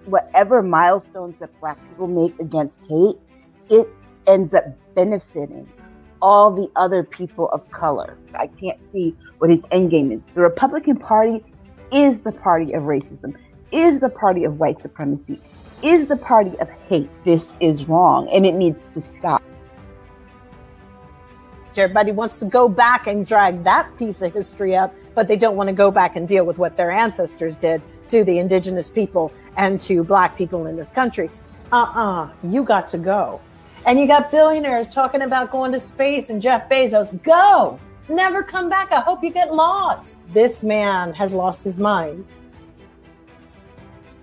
whatever milestones that Black people make against hate, it ends up benefiting all the other people of color. I can't see what his end game is. The Republican Party is the party of racism, is the party of white supremacy, is the party of hate. This is wrong, and it needs to stop. Everybody wants to go back and drag that piece of history up, but they don't want to go back and deal with what their ancestors did to the indigenous people and to Black people in this country. You got to go. And you got billionaires talking about going to space and Jeff Bezos, go, never come back. I hope you get lost. This man has lost his mind.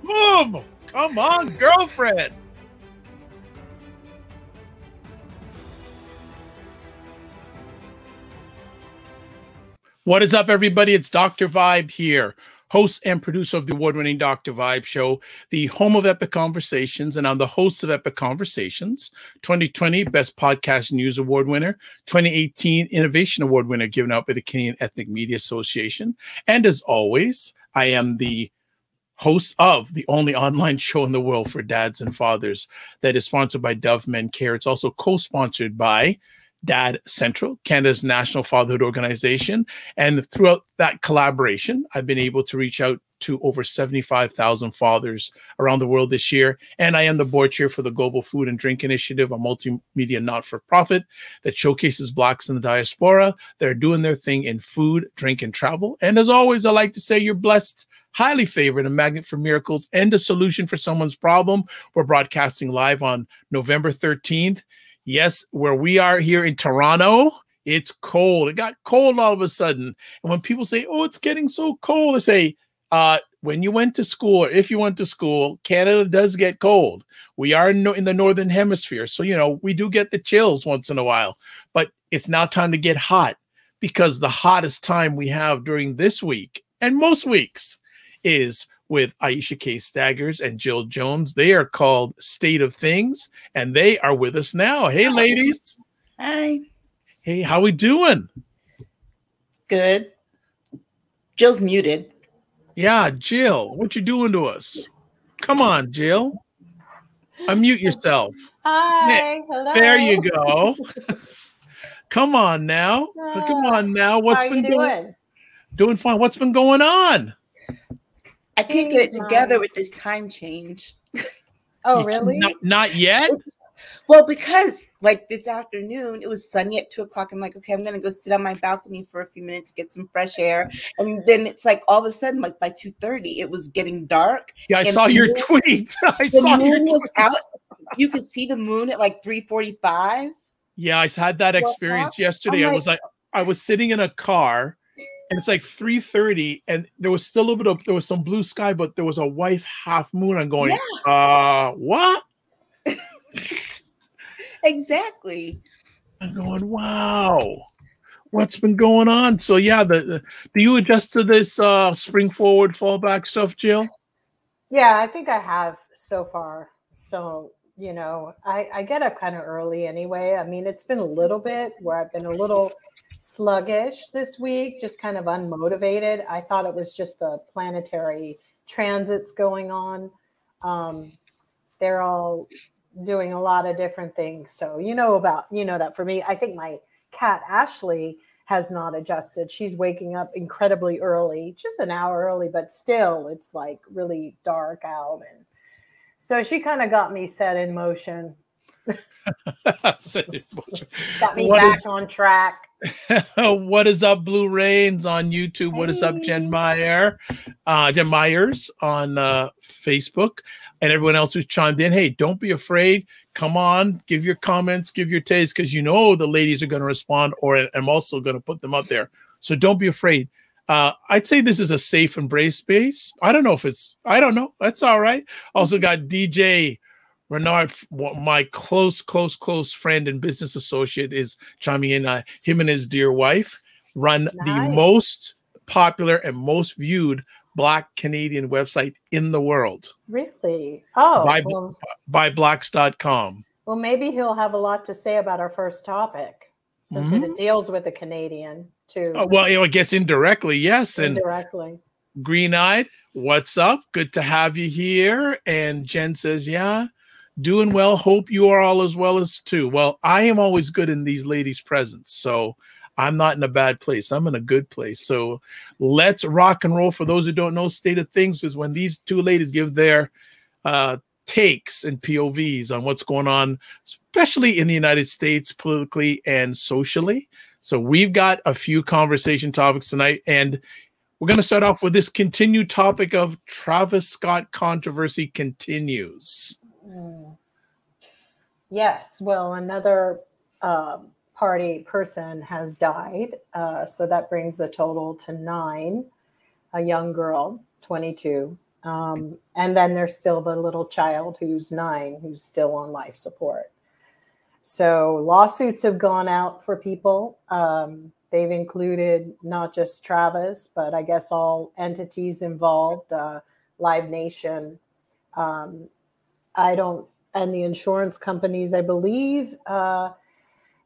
Boom! Come on, girlfriend. What is up, everybody? It's Dr. Vibe here, host and producer of the award-winning Dr. Vibe Show, the home of Epic Conversations, and I'm the host of Epic Conversations, 2020 Best Podcast News Award winner, 2018 Innovation Award winner given out by the Canadian Ethnic Media Association. And as always, I am the host of the only online show in the world for dads and fathers that is sponsored by Dove Men Care. It's also co-sponsored by Dad Central, Canada's national fatherhood organization. And throughout that collaboration, I've been able to reach out to over 75,000 fathers around the world this year. And I am the board chair for the Global Food and Drink Initiative, a multimedia not-for-profit that showcases Blacks in the diaspora that are doing their thing in food, drink, and travel. And as always, I like to say you're blessed, highly favored, a magnet for miracles, and a solution for someone's problem. We're broadcasting live on November 13th. Yes, where we are here in Toronto, it's cold. It got cold all of a sudden. And when people say, oh, it's getting so cold, I say, when you went to school, or if you went to school, Canada does get cold. We are in the Northern Hemisphere. So, you know, we do get the chills once in a while. But it's now time to get hot, because the hottest time we have during this week, and most weeks, is with Aisha K. Staggers and Jill Jones. They are called State of Things, and they are with us now. Hey, ladies. Hi. Hey, how we doing? Good. Jill's muted. Yeah, Jill, what you doing to us? Come on, Jill. Unmute yourself. Hi. Hello. There you go. Come on now. Come on now. What's been doing? Doing fine. What's been going on? I can't get it together with this time change. Oh, really? Not yet? Well, because like this afternoon, it was sunny at 2 o'clock. I'm like, okay, I'm going to go sit on my balcony for a few minutes, get some fresh air. And then it's like all of a sudden, like by 2:30, it was getting dark. Yeah, I saw your tweet. The moon was out. You could see the moon at like 3:45. Yeah, I had that experience yesterday. I was sitting in a car. And it's like 3:30, and there was still a little bit of, there was some blue sky, but there was a white half moon. I'm going, what? Exactly. I'm going, wow, what's been going on? So yeah, do you adjust to this spring forward, fall back stuff, Jill? Yeah, I think I have so far. So, you know, I get up kind of early anyway. I mean, it's been a little bit where I've been a little sluggish this week, just kind of unmotivated. I thought it was just the planetary transits going on. They're all doing a lot of different things. So you know that for me, I think my cat Ashley has not adjusted. She's waking up incredibly early, just an hour early, but still it's like really dark out. And so she kind of got me set in motion. Got me back on track. What is up, Blue Rains on YouTube? What is up, Jen Myers on Facebook, and everyone else who's chimed in? Hey, don't be afraid. Come on, give your comments, give your taste, because you know the ladies are going to respond, or I'm also going to put them up there. So don't be afraid. I'd say this is a safe embrace space. I don't know. That's all right. Also got DJ Renard, my close friend and business associate, is chiming in. Him and his dear wife run the most popular and most viewed Black Canadian website in the world. Really? Oh. By blacks.com. Well, maybe he'll have a lot to say about our first topic, since it deals with a Canadian too. Well, I guess indirectly, yes. Indirectly. Green-eyed, What's up? Good to have you here. And Jen says, yeah, doing well. Hope you are all as well as too. Well, I am always good in these ladies' presence. So I'm not in a bad place. I'm in a good place. So let's rock and roll. For those who don't know, State of Things is when these two ladies give their takes and POVs on what's going on, especially in the United States, politically and socially. So we've got a few conversation topics tonight, and we're going to start off with this continued topic of Travis Scott controversy continues. Yes, well, another party person has died, so that brings the total to 9. A young girl, 22. And then there's still the little child who's 9, who's still on life support. So lawsuits have gone out for people. They've included not just Travis, but I guess all entities involved, Live Nation, and the insurance companies, I believe,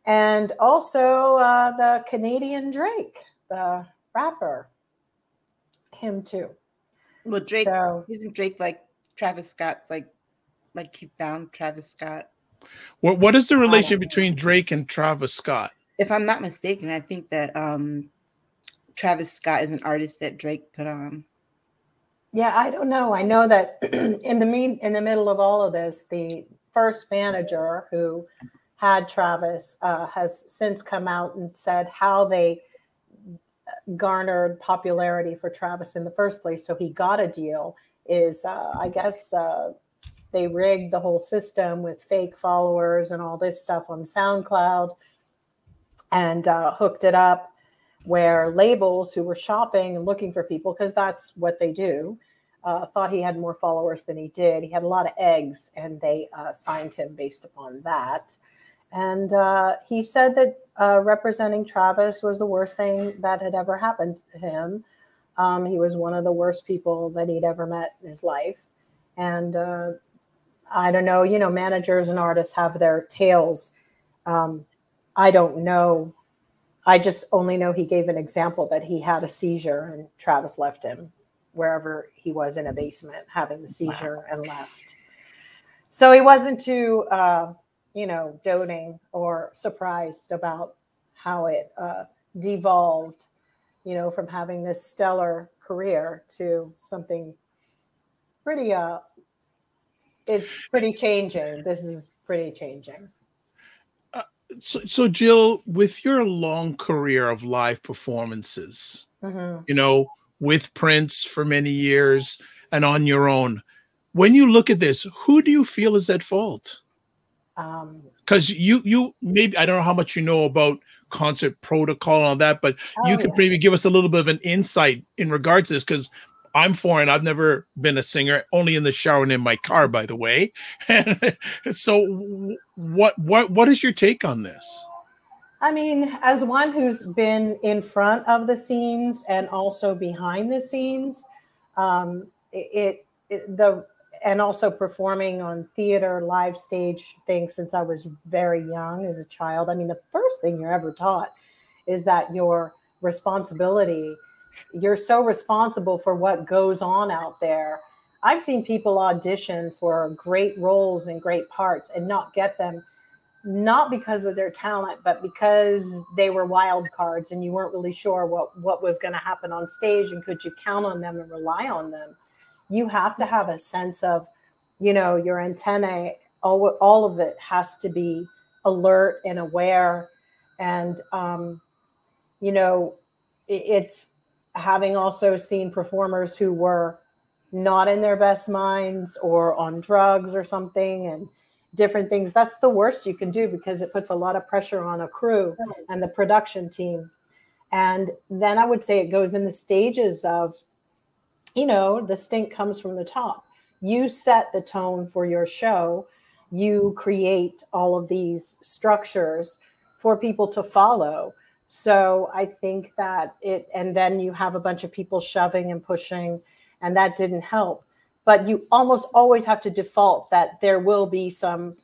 and also the Canadian Drake, the rapper, him too. Well, Drake, isn't Drake like Travis Scott's like he found Travis Scott? What is the relation between Drake and Travis Scott? If I'm not mistaken, I think that Travis Scott is an artist that Drake put on. Yeah, I don't know. I know that in the middle of all of this, the first manager who had Travis has since come out and said how they garnered popularity for Travis in the first place. So he got a deal is, I guess, they rigged the whole system with fake followers and all this stuff on SoundCloud and hooked it up where labels who were shopping and looking for people, because that's what they do, thought he had more followers than he did. He had a lot of eggs, and they signed him based upon that. And he said that representing Travis was the worst thing that had ever happened to him. He was one of the worst people that he'd ever met in his life. And I don't know, managers and artists have their tales. I don't know. I just only know he gave an example that he had a seizure and Travis left him wherever he was in a basement having the seizure and left. So he wasn't too, doting or surprised about how it devolved, from having this stellar career to something pretty, it's pretty changing. This is pretty changing. So Jill, with your long career of live performances, with Prince for many years and on your own, when you look at this, who do you feel is at fault? Because you maybe, I don't know how much you know about concert protocol and all that, but you could maybe give us a little bit of an insight in regards to this, because I'm foreign. I've never been a singer, only in the shower and in my car, by the way. So what is your take on this? I mean, as one who's been in front of the scenes and also behind the scenes, and also performing on theater, live stage things since I was very young as a child. I mean, the first thing you're ever taught is that your responsibility, you're so responsible for what goes on out there. I've seen people audition for great roles and great parts and not get them, not because of their talent, but because they were wild cards and you weren't really sure what was going to happen on stage and could you count on them and rely on them. You have to have a sense of, your antennae, all of it has to be alert and aware. And, it's having also seen performers who were not in their best minds or on drugs or something and different things. That's the worst you can do because it puts a lot of pressure on a crew and the production team. And then I would say it goes in the stages of, the stink comes from the top. You set the tone for your show. You create all of these structures for people to follow. So I think that and then you have a bunch of people shoving and pushing, and that didn't help. But you almost always have to default that there will be some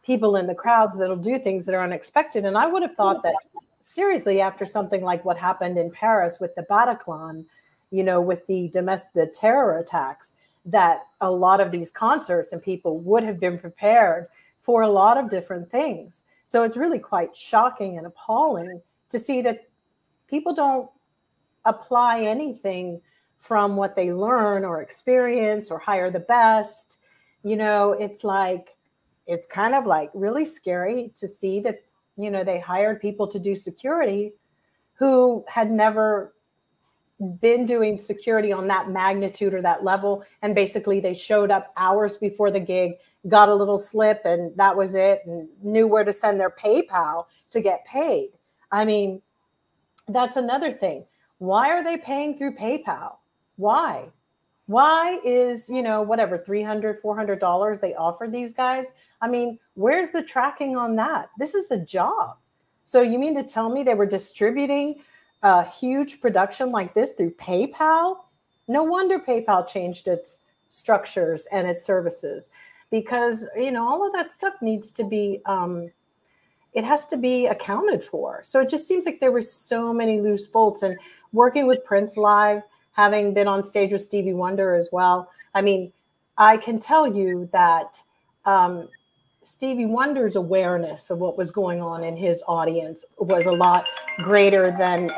people in the crowds that'll do things that are unexpected. And I would have thought that seriously, after something like what happened in Paris with the Bataclan, with the terror attacks, that a lot of these concerts and people would have been prepared for a lot of different things. So it's really quite shocking and appalling to see that people don't apply anything from what they learn or experience or hire the best. It's kind of like really scary to see that, they hired people to do security who had never been doing security on that magnitude or that level. And basically they showed up hours before the gig, got a little slip, and that was it, and knew where to send their PayPal to get paid. I mean, that's another thing. Why are they paying through PayPal? Why is, whatever, $300, $400 they offer these guys? I mean, where's the tracking on that? This is a job. So you mean to tell me they were distributing a huge production like this through PayPal? No wonder PayPal changed its structures and its services, because, all of that stuff needs to be, it has to be accounted for. So it just seems like there were so many loose bolts. And working with Prince live, having been on stage with Stevie Wonder as well, I mean, I can tell you that Stevie Wonder's awareness of what was going on in his audience was a lot greater than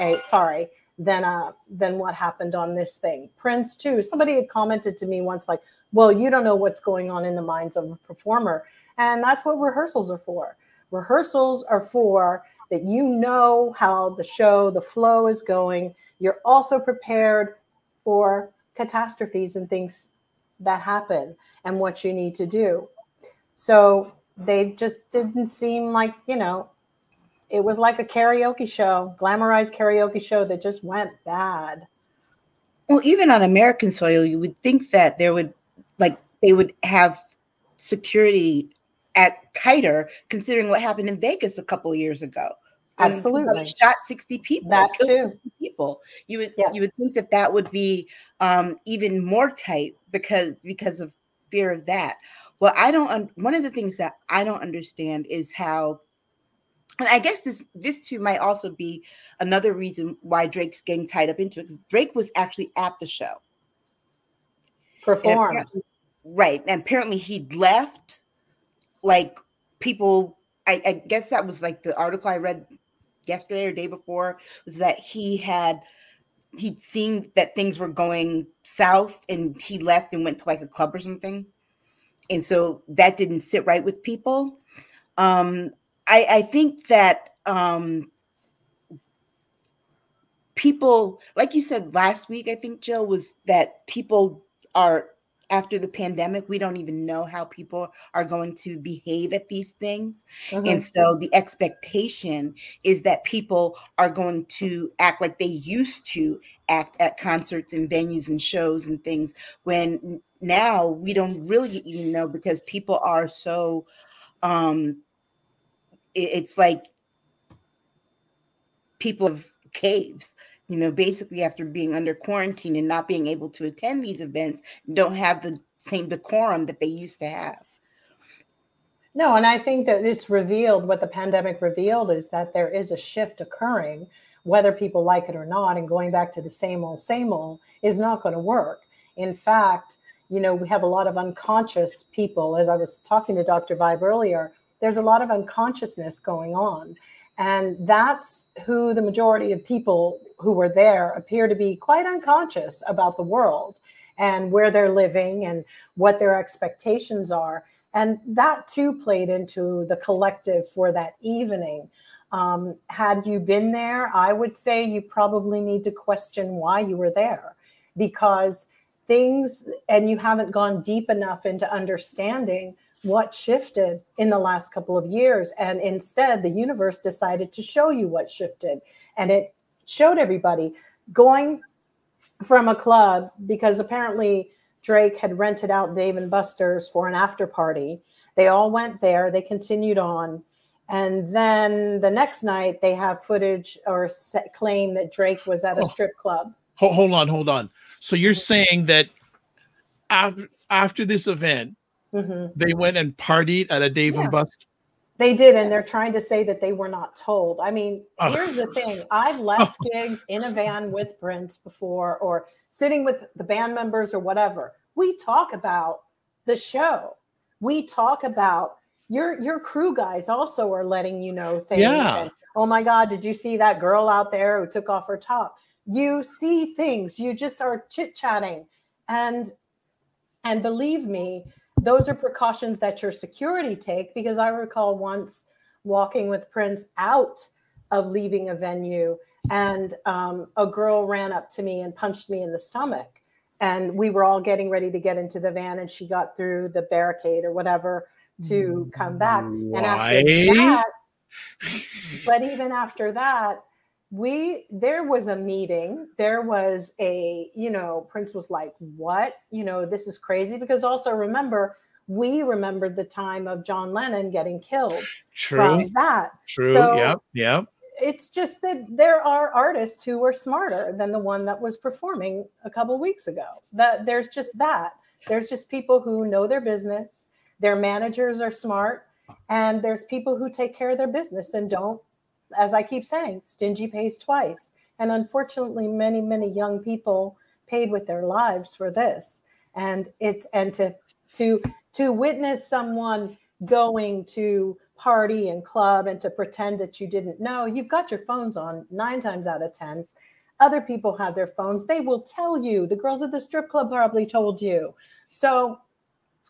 what happened on this thing. Prince too. Somebody had commented to me once, like, well, you don't know what's going on in the minds of a performer. And that's what rehearsals are for. Rehearsals are for that, how the show, the flow is going. You're also prepared for catastrophes and things that happen and what you need to do. So they just didn't seem like, it was like a karaoke show, glamorized karaoke show that just went bad. Well, even on American soil, you would think that they would have security at tighter, considering what happened in Vegas a couple of years ago. Absolutely. Shot 60 people. That too. 60 people. You would think that would be even more tight because of fear of that. Well, one of the things that I don't understand is how, and I guess this too might also be another reason why Drake's getting tied up into it, because Drake was actually at the show. Performed. Right. And apparently he'd left, like, people, I guess that was like the article I read yesterday or day before, was that he'd seen that things were going south and he left and went to like a club or something. And so that didn't sit right with people. I think that people, like you said last week, I think, Jill, was that people are, after the pandemic, we don't even know how people are going to behave at these things. Mm-hmm. And so the expectation is that people are going to act like they used to act at concerts and venues and shows and things, when now we don't really even know, because people are so, it's like people of caves. Basically after being under quarantine and not being able to attend these events, don't have the same decorum that they used to have. No, and I think that it's revealed, what the pandemic revealed is that there is a shift occurring, whether people like it or not, and going back to the same old is not going to work. In fact, we have a lot of unconscious people. As I was talking to Dr. Vibe earlier, there's a lot of unconsciousness going on. And that's who the majority of people who were there appear to be quite unconscious about the world and where they're living and what their expectations are. And that too played into the collective for that evening. Had you been there, I would say you probably need to question why you were there, because and you haven't gone deep enough into understanding what shifted in the last couple of years. And instead, the universe decided to show you what shifted. And it showed everybody going from a club, because apparently Drake had rented out Dave & Buster's for an after party. They all went there. They continued on. And then the next night, they have footage or claim that Drake was at a strip club. Hold on. So you're saying that after this event, mm-hmm. they went and partied at a Dave & Buster's? They did, and they're trying to say that they were not told. I mean, here's the thing. I've left gigs in a van with Prince before, or sitting with the band members or whatever. We talk about the show. We talk about your crew guys also are letting you know things. Yeah. And, oh my God, did you see that girl out there who took off her top? You see things. You just are chit-chatting. And believe me, those are precautions that your security take, because I recall once walking with Prince out of leaving a venue, and a girl ran up to me and punched me in the stomach. And we were all getting ready to get into the van, and she got through the barricade or whatever to come back. Why? And after that, but even after that, there was a meeting. There was Prince was like, what? This is crazy. Because also we remembered the time of John Lennon getting killed. True. From that. True. So yep. It's just that there are artists who are smarter than the one that was performing a couple weeks ago. There's just people who know their business. Their managers are smart. And there's people who take care of their business and don't, as I keep saying, stingy pays twice. And unfortunately, many, many young people paid with their lives for this. And to witness someone going to party and club and to pretend that you didn't know, you've got your phones on 9 times out of 10. Other people have their phones. They will tell you. The girls at the strip club probably told you. So,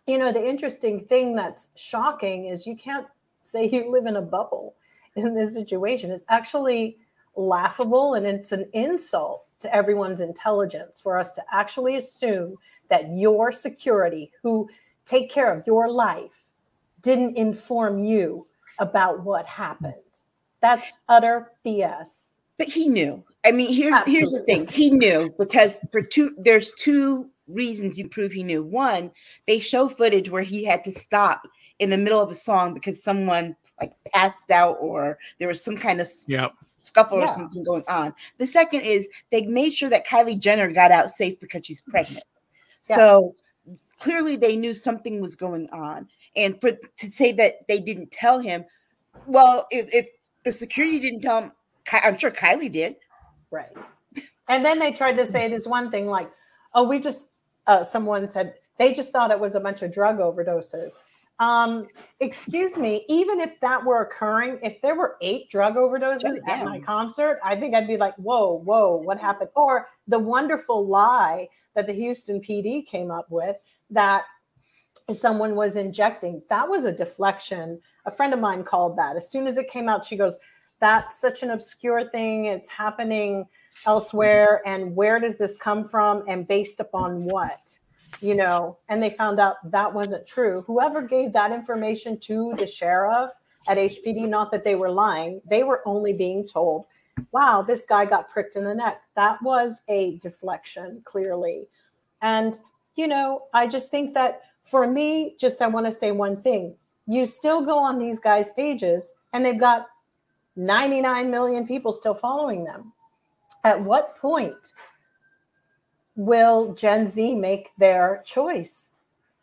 the interesting thing that's shocking is you can't say you live in a bubble in this situation. It's actually laughable, and it's an insult to everyone's intelligence for us to actually assume that your security, who take care of your life, didn't inform you about what happened. That's utter BS. But he knew. I mean, here's the thing. He knew, because there's two reasons you prove he knew. One, they show footage where he had to stop in the middle of a song because someone like passed out, or there was some kind of scuffle or something going on. The second is they made sure that Kylie Jenner got out safe because she's pregnant. Yeah. So clearly they knew something was going on. And to say that they didn't tell him, well, if the security didn't tell him, I'm sure Kylie did. Right. And then they tried to say this one thing like, someone said they just thought it was a bunch of drug overdoses. Excuse me, even if that were occurring, if there were 8 drug overdoses at my concert, I think I'd be like, whoa, what happened? Or the wonderful lie that the Houston PD came up with that someone was injecting. That was a deflection. A friend of mine called that. As soon as it came out, she goes, that's such an obscure thing. It's happening elsewhere. And where does this come from? And based upon what? And they found out that wasn't true. Whoever gave that information to the sheriff at HPD, not that they were lying, they were only being told, wow, this guy got pricked in the neck. That was a deflection, clearly. And, I just think that for me, I want to say one thing. You still go on these guys' pages and they've got 99 million people still following them. At what point will Gen Z make their choice?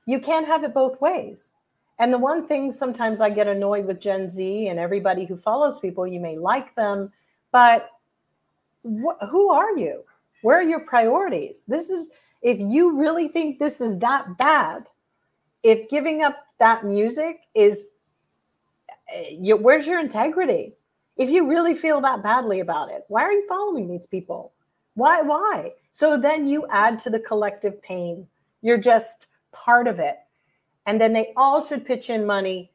You can't have it both ways. And the one thing sometimes I get annoyed with Gen Z and everybody who follows people, you may like them, but who are you? Where are your priorities? If you really think this is that bad, if giving up that music is, where's your integrity? If you really feel that badly about it, why are you following these people? Why? So then you add to the collective pain. You're just part of it. And then they all should pitch in money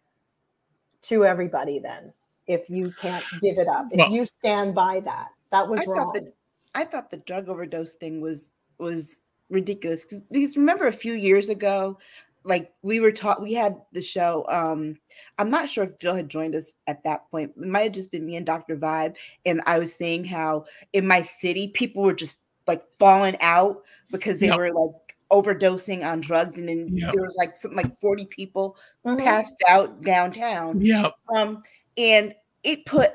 to everybody then, if you can't give it up. If you stand by that. That was wrong. I thought the drug overdose thing was ridiculous. Because remember a few years ago, like we had the show. I'm not sure if Jill had joined us at that point. It might have just been me and Dr. Vibe. And I was saying how in my city, people were just like falling out because they were like overdosing on drugs. And then there was like something like 40 people passed out downtown. And it put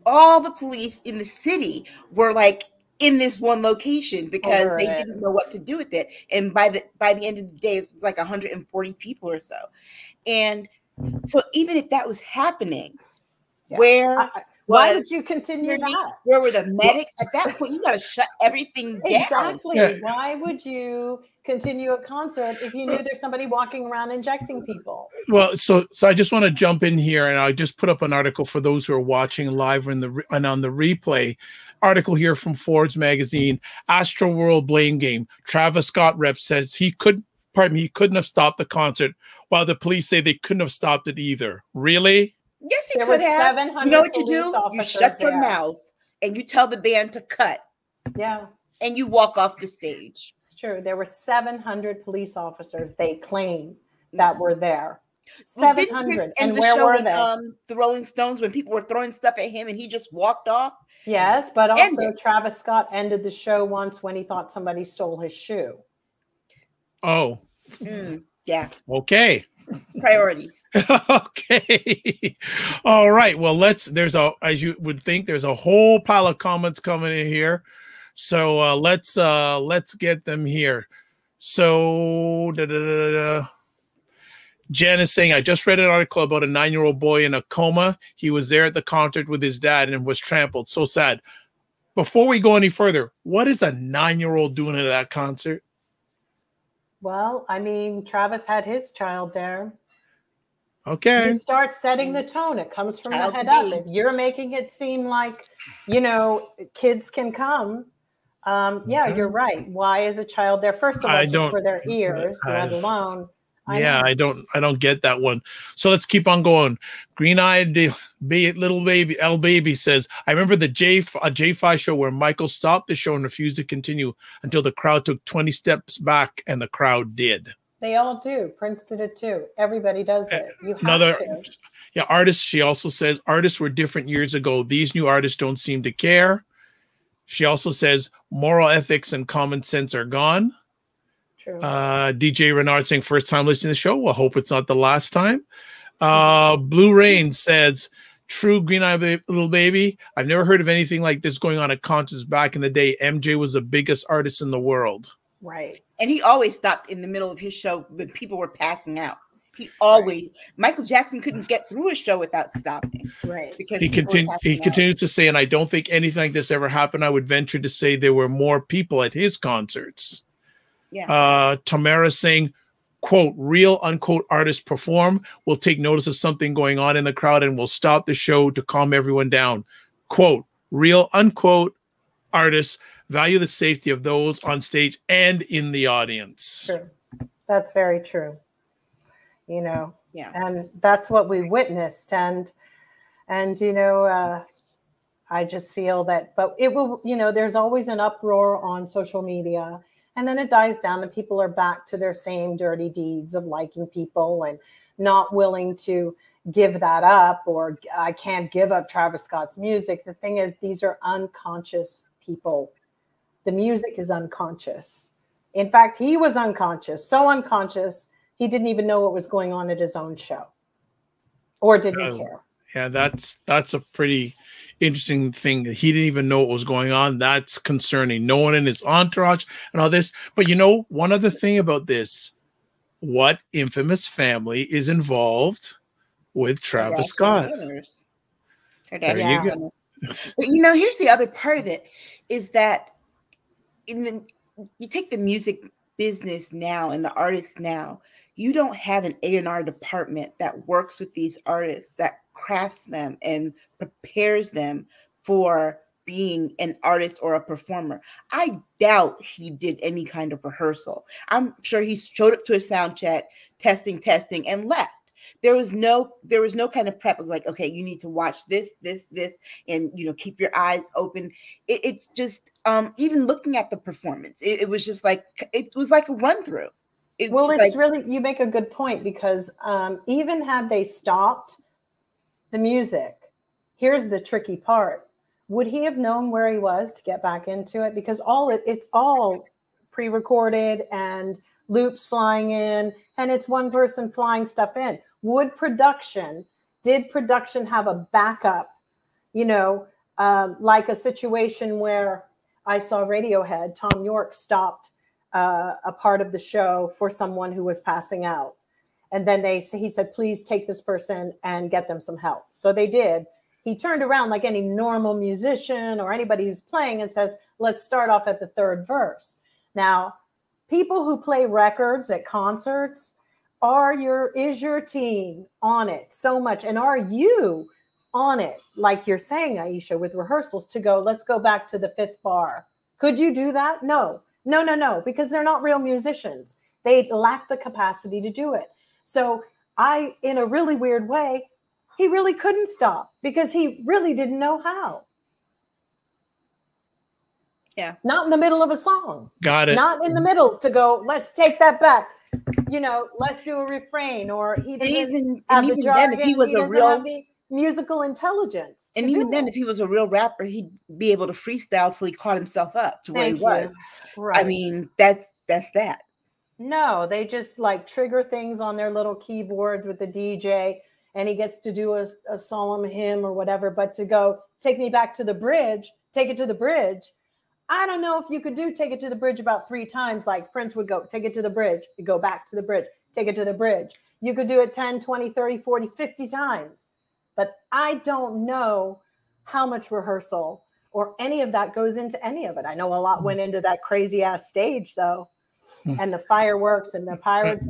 all the police in the city were like in this one location because they didn't know what to do with it. And by the end of the day, it was like 140 people or so. And So even if that was happening, Yeah. where why would you continue that? Where were the medics? At that point, you got to shut everything down. Exactly. Yeah. Why would you continue a concert if you knew there's somebody walking around injecting people? Well, so I just want to jump in here, and I just put up an article for those who are watching live and on the replay. Article here from Forbes magazine. Astro World blame game. Travis Scott rep says he couldn't have stopped the concert, while the police say they couldn't have stopped it either. Really? Yes, he could have. You know what you do? You shut your mouth and you tell the band to cut. Yeah. And you walk off the stage. It's true. There were 700 police officers, they claim, that were there. 700. And where were they? The Rolling Stones, when people were throwing stuff at him and he just walked off. Yes, but also Travis Scott ended the show once when he thought somebody stole his shoe. Oh. Yeah. Okay. Priorities. Okay. All right. Well, as you would think, there's a whole pile of comments coming in here. So let's get them here. So Jen is saying, I just read an article about a 9-year-old boy in a coma. He was there at the concert with his dad and was trampled. So sad. Before we go any further, what is a 9-year-old doing at that concert? Well, I mean, Travis had his child there. Okay. You start setting the tone. It comes from the head up. If you're making it seem like, kids can come, you're right. Why is a child there? First of all, just for their ears, let alone. I don't get that one. So let's keep on going. Green-eyed little baby L baby says, I remember the J5 show where Michael stopped the show and refused to continue until the crowd took 20 steps back, and the crowd did. They all do. Prince did it too. Everybody does it. You have to. Yeah, artists. She also says artists were different years ago. These new artists don't seem to care. She also says moral ethics and common sense are gone. True. DJ Renard saying first time listening to the show. Well, hope it's not the last time. Blue Rain says, true green-eyed little baby. I've never heard of anything like this going on at concerts back in the day. MJ was the biggest artist in the world. Right. And he always stopped in the middle of his show when people were passing out. He always, Michael Jackson couldn't get through a show without stopping. Right. Because he continues to say, and I don't think anything like this ever happened. I would venture to say there were more people at his concerts. Yeah. Tamara saying, quote, real unquote artists perform, will take notice of something going on in the crowd and will stop the show to calm everyone down. Quote, real unquote artists value the safety of those on stage and in the audience. True. That's very true. And that's what we witnessed. And I just feel that, but it will, there's always an uproar on social media. And then it dies down and people are back to their same dirty deeds of liking people and not willing to give that up, or I can't give up Travis Scott's music. The thing is, these are unconscious people. The music is unconscious. In fact, he was unconscious, so unconscious, he didn't even know what was going on at his own show or didn't care. Yeah, that's a pretty interesting thing. He didn't even know what was going on. That's concerning. No one in his entourage and all this. But one other thing about this, what infamous family is involved with Travis Scott? There you go. But here's the other part of it, is that you take the music business now and the artists now, you don't have an A&R department that works with these artists, that crafts them and prepares them for being an artist or a performer. I doubt he did any kind of rehearsal. I'm sure he showed up to a sound check, testing, and left. There was no kind of prep. It was like, okay, you need to watch this, and keep your eyes open. It's just even looking at the performance, it was just like it was like a run through. You make a good point, because even had they stopped the music, here's the tricky part. Would he have known where he was to get back into it? Because it's all pre-recorded and loops flying in, and it's one person flying stuff in. Did production have a backup, like a situation where I saw Radiohead, Tom York stopped a part of the show for someone who was passing out. And then he said, please take this person and get them some help. So they did. He turned around like any normal musician or anybody who's playing and says, let's start off at the third verse. Now, people who play records at concerts, is your team on it so much? And are you on it, like you're saying, Aisha, with rehearsals to go, let's go back to the fifth bar? Could you do that? No, because they're not real musicians. They lack the capacity to do it. So in a really weird way, he really couldn't stop because he really didn't know how. Yeah. Not in the middle of a song. Got it. Not in the middle to go, let's take that back. Let's do a refrain. Or he didn't have the jargon. Then if he was doesn't have the musical intelligence. And even then, if he was a real rapper, he'd be able to freestyle till he caught himself up to where he was. Right. I mean, that's that. No, they just like trigger things on their little keyboards with the DJ, and he gets to do a solemn hymn or whatever. But to go, take me back to the bridge, take it to the bridge. I don't know if you could take it to the bridge about 3 times, like Prince would go, take it to the bridge, go back to the bridge, take it to the bridge. You could do it 10, 20, 30, 40, 50 times. But I don't know how much rehearsal or any of that goes into any of it. I know a lot went into that crazy ass stage though. And the fireworks and the pirates,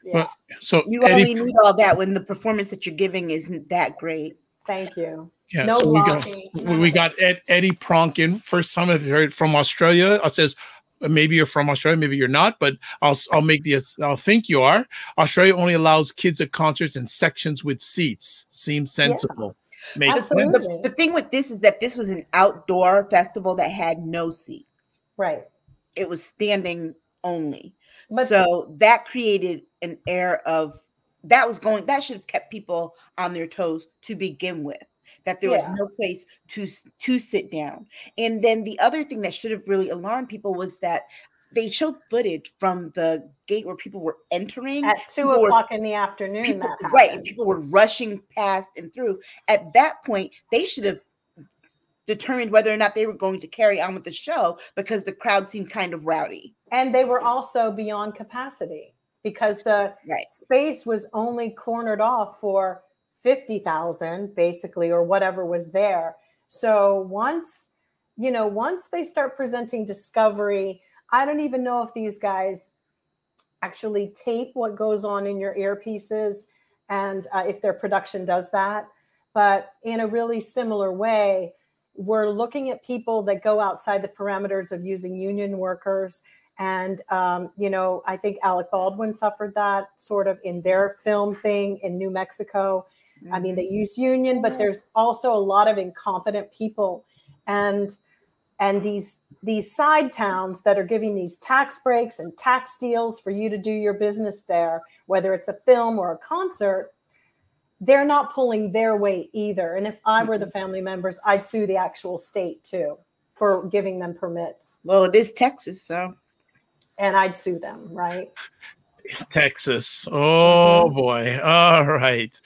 Yeah. So you only need all that when the performance that you're giving isn't that great. Thank you. Yeah, no so we got Eddie Pronk in. First time I've heard from Australia. It says maybe you're from Australia, maybe you're not, but I'll think you are. Australia only allows kids at concerts in sections with seats. Seems sensible. Yeah, makes sense. The thing with this is that this was an outdoor festival that had no seats. Right. It was standing only. So that created an air of that should have kept people on their toes to begin with. That there was no place to sit down. And then the other thing that should have really alarmed people was that they showed footage from the gate where people were entering at 2 o'clock in the afternoon. Right. And people were rushing past and through. At that point, they should have determined whether or not they were going to carry on with the show because the crowd seemed kind of rowdy. And they were also beyond capacity because the space was only cornered off for 50,000 basically, or whatever was there. So once they start presenting Discovery, I don't even know if these guys actually tape what goes on in your earpieces and if their production does that. But in a really similar way, we're looking at people that go outside the parameters of using union workers. And, I think Alec Baldwin suffered that sort of in their film thing in New Mexico. I mean, they use union, but there's also a lot of incompetent people and these side towns that are giving these tax breaks and tax deals for you to do your business there, whether it's a film or a concert, they're not pulling their weight either. And if I were the family members, I'd sue the actual state too for giving them permits. Well, it is Texas, so. And I'd sue them, right? Texas. Oh boy. All right.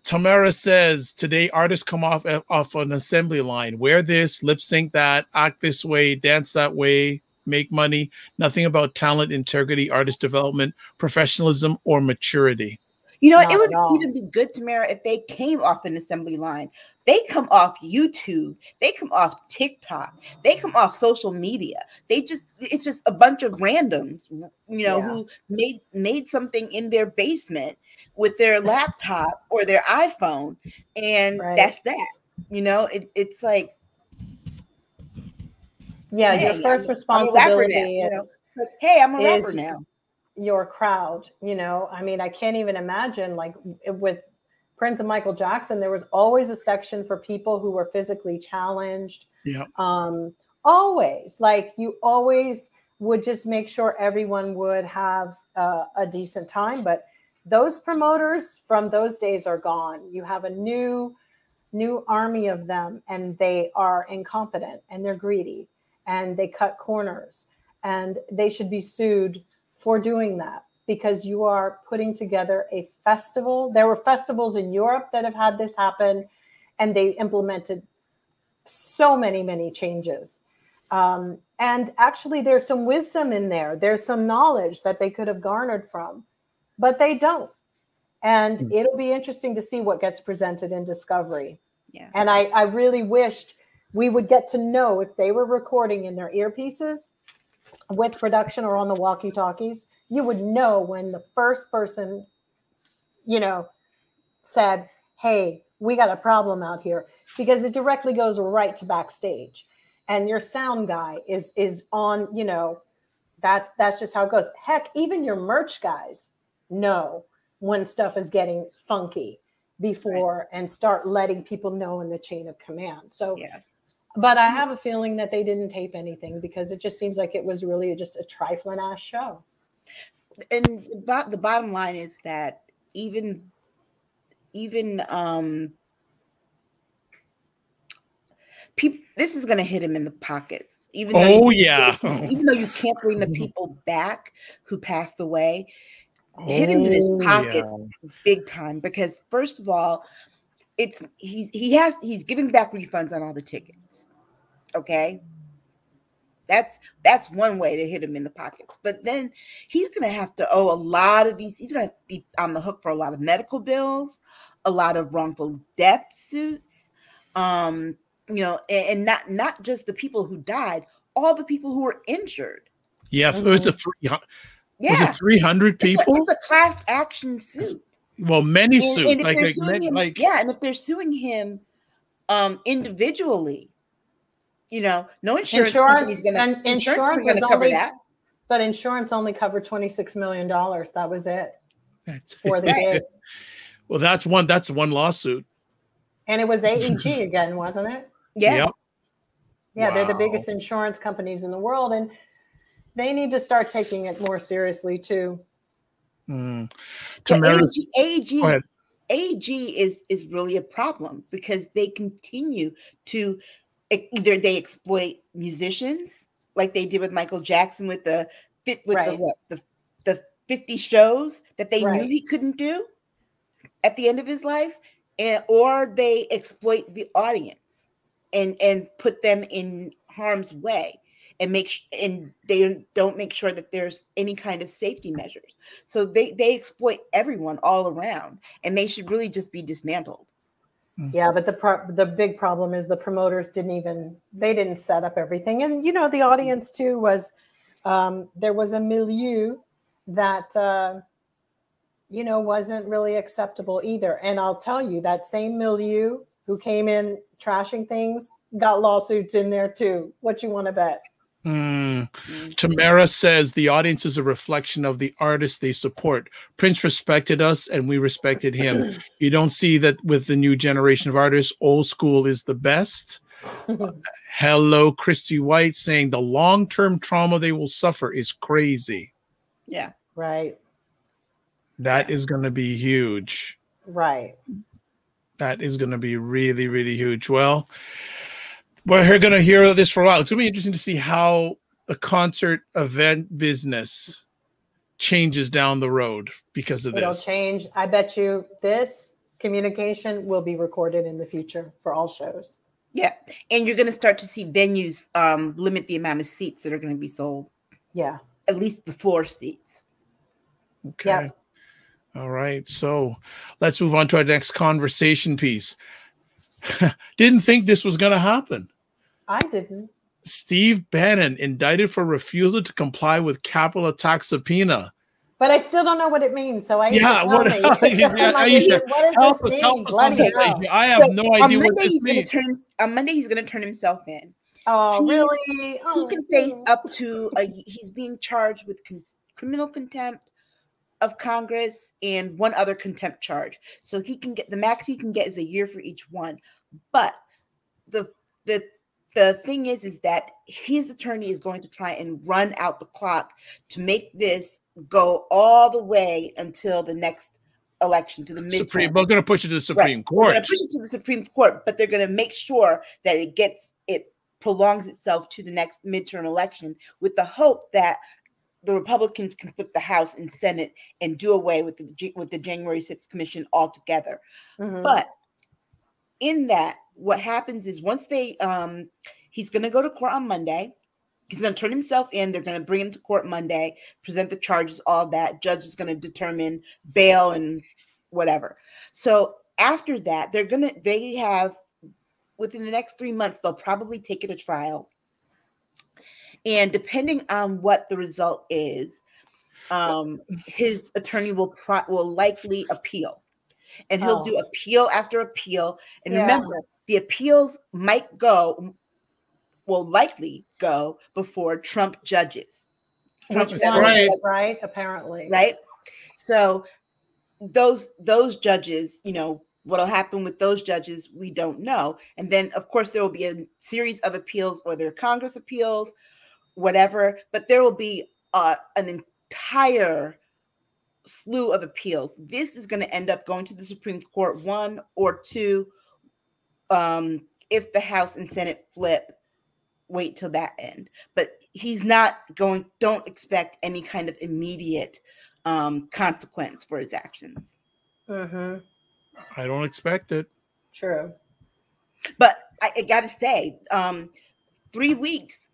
Tamara says today artists come off an assembly line. Wear this, lip sync that, act this way, dance that way, make money. Nothing about talent, integrity, artist development, professionalism, or maturity. It would even be good, Tamara, if they came off an assembly line. They come off YouTube. They come off TikTok. They come off social media. It's just a bunch of randoms, who made something in their basement with their laptop or their iPhone. And that's that. It's like. Yeah, your first responsibility is. Hey, I'm a rapper now. Your crowd, I mean, I can't even imagine, like with Prince and Michael Jackson, there was always a section for people who were physically challenged. Yeah. Always, like you always would just make sure everyone would have a decent time. But those promoters from those days are gone. You have a new army of them, and they are incompetent and they're greedy and they cut corners, and they should be sued for doing that, because you are putting together a festival. There were festivals in Europe that have had this happen, and they implemented so many changes. And actually, there's some wisdom in there. There's some knowledge that they could have garnered from, but they don't. And it'll be interesting to see what gets presented in Discovery. Yeah. And I really wished we would get to know if they were recording in their earpieces with production or on the walkie-talkies. You would know when the first person, said, hey, we got a problem out here, because it directly goes right to backstage. And your sound guy is on, that's just how it goes. Heck, even your merch guys know when stuff is getting funky before and start letting people know in the chain of command. So, but I have a feeling that they didn't tape anything, because it just seems like it was really just a trifling ass show. And the bottom line is that even people, this is going to hit him in the pockets. Even though you can't bring the people back who passed away, hit him in his pockets big time. Because first of all, he's giving back refunds on all the tickets. Okay, that's one way to hit him in the pockets. But then he's going to have to owe a lot of these. He's going to be on the hook for a lot of medical bills, a lot of wrongful death suits. And not just the people who died, all the people who were injured. Yeah, it's a was it 300 people? It's a class action suit. Well, many suits. And if they're suing him individually, no insurance company's going to cover that. But insurance only covered $26 million. That was it for the day. Well, that's one lawsuit. And it was AEG again, wasn't it? Yeah. Yep. Yeah, Wow. They're the biggest insurance companies in the world, and they need to start taking it more seriously too. AEG is really a problem, because they continue to either they exploit musicians like they did with Michael Jackson with the 50 shows that they knew he couldn't do at the end of his life, or they exploit the audience and put them in harm's way and they don't make sure that there's any kind of safety measures. So they exploit everyone all around, and they should really just be dismantled. Yeah, but the big problem is the promoters didn't set up everything. And, the audience too was, there was a milieu that, wasn't really acceptable either. And I'll tell you, that same milieu who came in trashing things got lawsuits in there too. What you want to bet? Tamara says the audience is a reflection of the artists they support. Prince respected us and we respected him. You don't see that with the new generation of artists. Old school is the best. Hello, Christy White saying the long-term trauma they will suffer is crazy. Yeah. Right. That is going to be huge. Right. That is going to be really, really huge. Well, we're going to hear this for a while. It's going to be interesting to see how the concert event business changes down the road because of this. It'll change. I bet you this communication will be recorded in the future for all shows. Yeah. And you're going to start to see venues limit the amount of seats that are going to be sold. Yeah. At least the floor seats. Okay. Yeah. All right. So let's move on to our next conversation piece. Didn't think this was going to happen. I didn't. Steve Bannon indicted for refusal to comply with capital attack subpoena. But I still don't know what it means. So Aisha, Help us. I have no idea what this means. On Monday, he's going to turn himself in. Oh, really? He can face up to, he's being charged with criminal contempt of Congress and one other contempt charge. So he can get, the max he can get is a year for each one. But the thing is that his attorney is going to try and run out the clock to make this go all the way until the next election, to the midterm. We're going to push it to the Supreme Court. They're going to push it to the Supreme Court, but they're going to make sure that it prolongs itself to the next midterm election, with the hope that the Republicans can flip the House and Senate and do away with the January 6th Commission altogether. Mm-hmm. But in that, what happens is once he's going to go to court on Monday. He's going to turn himself in. They're going to bring him to court Monday, present the charges, all that. Judge is going to determine bail and whatever. So after that, they have, within the next 3 months, they'll probably take it to trial. And depending on what the result is, his attorney will likely appeal. And he'll do appeal after appeal. And remember, the appeals will likely go before Trump judges. Which one is right, apparently. Right? So those judges, what'll happen with those judges, we don't know. And then, of course, there will be a series of appeals, whether Congress appeals, whatever, but there will be an entire slew of appeals. This is going to end up going to the Supreme Court, 1 or 2, if the House and Senate flip. Wait till that end. But he's not going, don't expect any kind of immediate consequence for his actions. Mm-hmm. I don't expect it. True. But I got to say, 3 weeks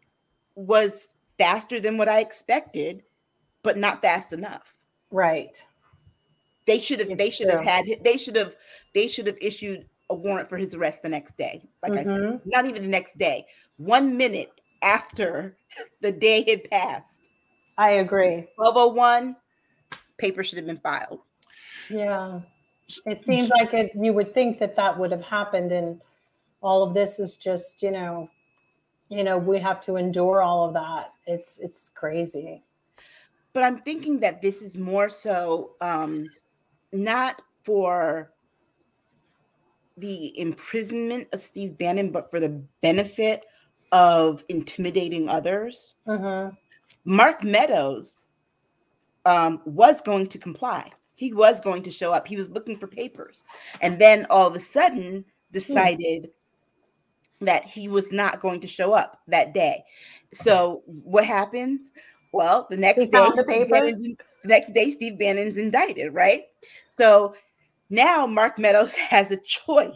was faster than what I expected, but not fast enough. Right. They should have issued a warrant for his arrest the next day. Like I said, not even the next day. 1 minute after the day had passed. I agree. 12:01, paper should have been filed. Yeah. It seems like you would think that would have happened, and all of this is just, we have to endure all of that. It's crazy. But I'm thinking that this is more so not for the imprisonment of Steve Bannon, but for the benefit of intimidating others. Mark Meadows was going to comply. He was going to show up. He was looking for papers. And then all of a sudden decided that he was not going to show up that day. So what happens? Well, the next day, Steve Bannon's indicted, right? So now Mark Meadows has a choice.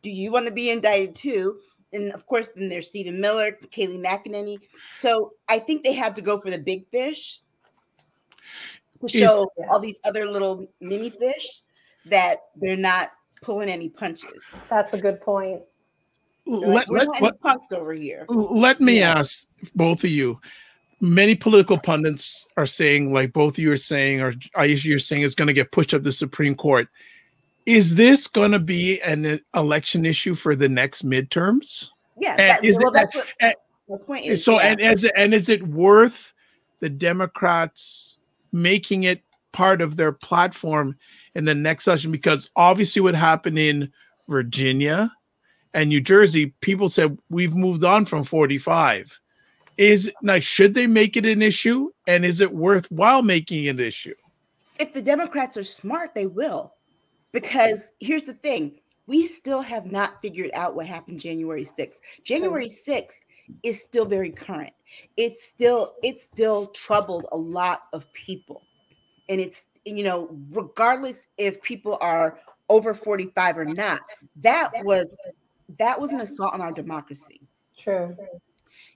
Do you want to be indicted too? And of course, then there's Stephen Miller, Kayleigh McEnany. So I think they have to go for the big fish to show all these other little mini fish that they're not pulling any punches. That's a good point. We're not any punks over here. Let me ask both of you. Many political pundits are saying, like both of you are saying, or Aisha, you're saying, it's going to get pushed up to the Supreme Court. Is this going to be an election issue for the next midterms? Yeah, that's what the point is. So, and is it worth the Democrats making it part of their platform in the next session? Because obviously what happened in Virginia and New Jersey, people said we've moved on from 45. Should they make it an issue? And is it worthwhile making it an issue? If the Democrats are smart, they will. Because here's the thing. We still have not figured out what happened January 6th. January 6th is still very current. It's still troubled a lot of people. And it's, regardless if people are over 45 or not, that was an assault on our democracy. True.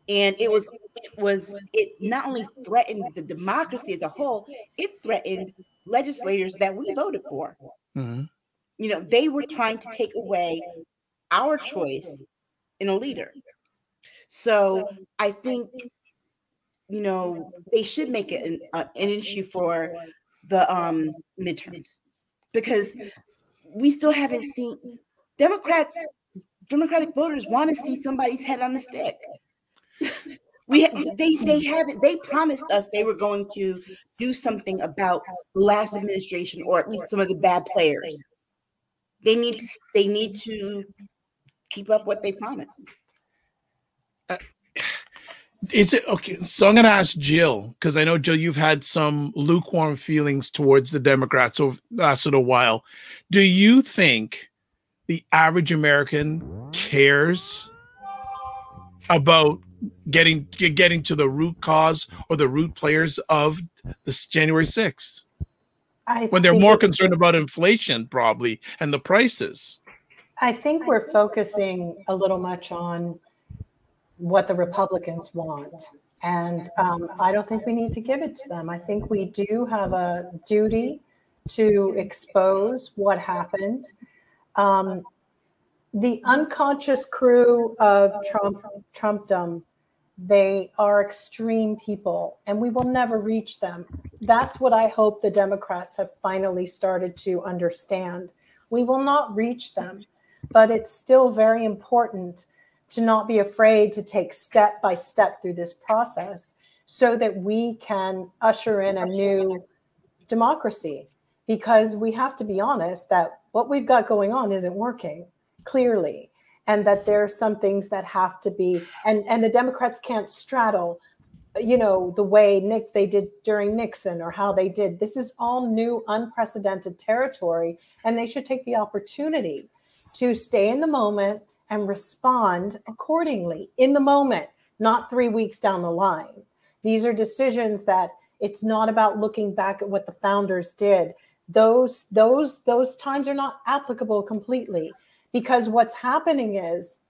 And it not only threatened the democracy as a whole, it threatened legislators that we voted for. Mm-hmm. They were trying to take away our choice in a leader. So I think, they should make it an issue for the midterms, because we still haven't seen Democratic voters want to see somebody's head on the stick. They promised us they were going to do something about the last administration, or at least some of the bad players. They need to keep up what they promised. Is it okay? So I'm going to ask Jill, because I know, Jill, you've had some lukewarm feelings towards the Democrats over the last little while. Do you think the average American cares about getting to the root cause or the root players of this January 6th? When they're more concerned about inflation, probably, and the prices. I think we're focusing a little much on what the Republicans want. And I don't think we need to give it to them. I think we do have a duty to expose what happened. The unconscious crew of Trumpdom, they are extreme people, and we will never reach them. That's what I hope the Democrats have finally started to understand. We will not reach them, but it's still very important to not be afraid to take step by step through this process so that we can usher in a new democracy. Because we have to be honest that what we've got going on isn't working, clearly, and that there are some things that have to be, and the Democrats can't straddle, you know, the way they did during Nixon or how they did. This is all new, unprecedented territory, and they should take the opportunity to stay in the moment and respond accordingly in the moment, not 3 weeks down the line. These are decisions that it's not about looking back at what the founders did. Those times are not applicable completely, because what's happening is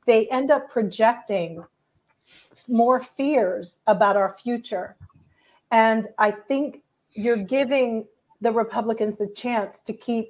they end up projecting more fears about our future. And I think you're giving the Republicans the chance to keep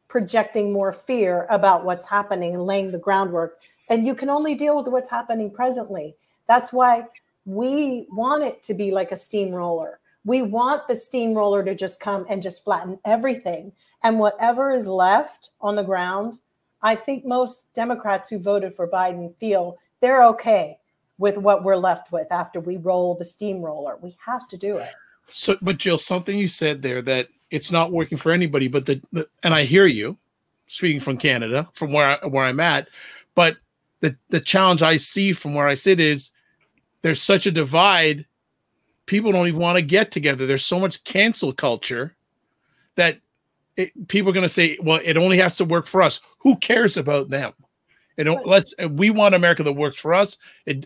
projecting more fear about what's happening and laying the groundwork. And you can only deal with what's happening presently. That's why we want it to be like a steamroller. We want the steamroller to just come and just flatten everything. And whatever is left on the ground, I think most Democrats who voted for Biden feel they're okay with what we're left with after we roll the steamroller. We have to do it. So, but Jill, something you said there that it's not working for anybody, but and I hear you speaking from Canada, from where I'm at, but the challenge I see from where I sit is there's such a divide. People don't even want to get together. There's so much cancel culture that people are going to say, well, it only has to work for us. Who cares about them? We want America that works for us,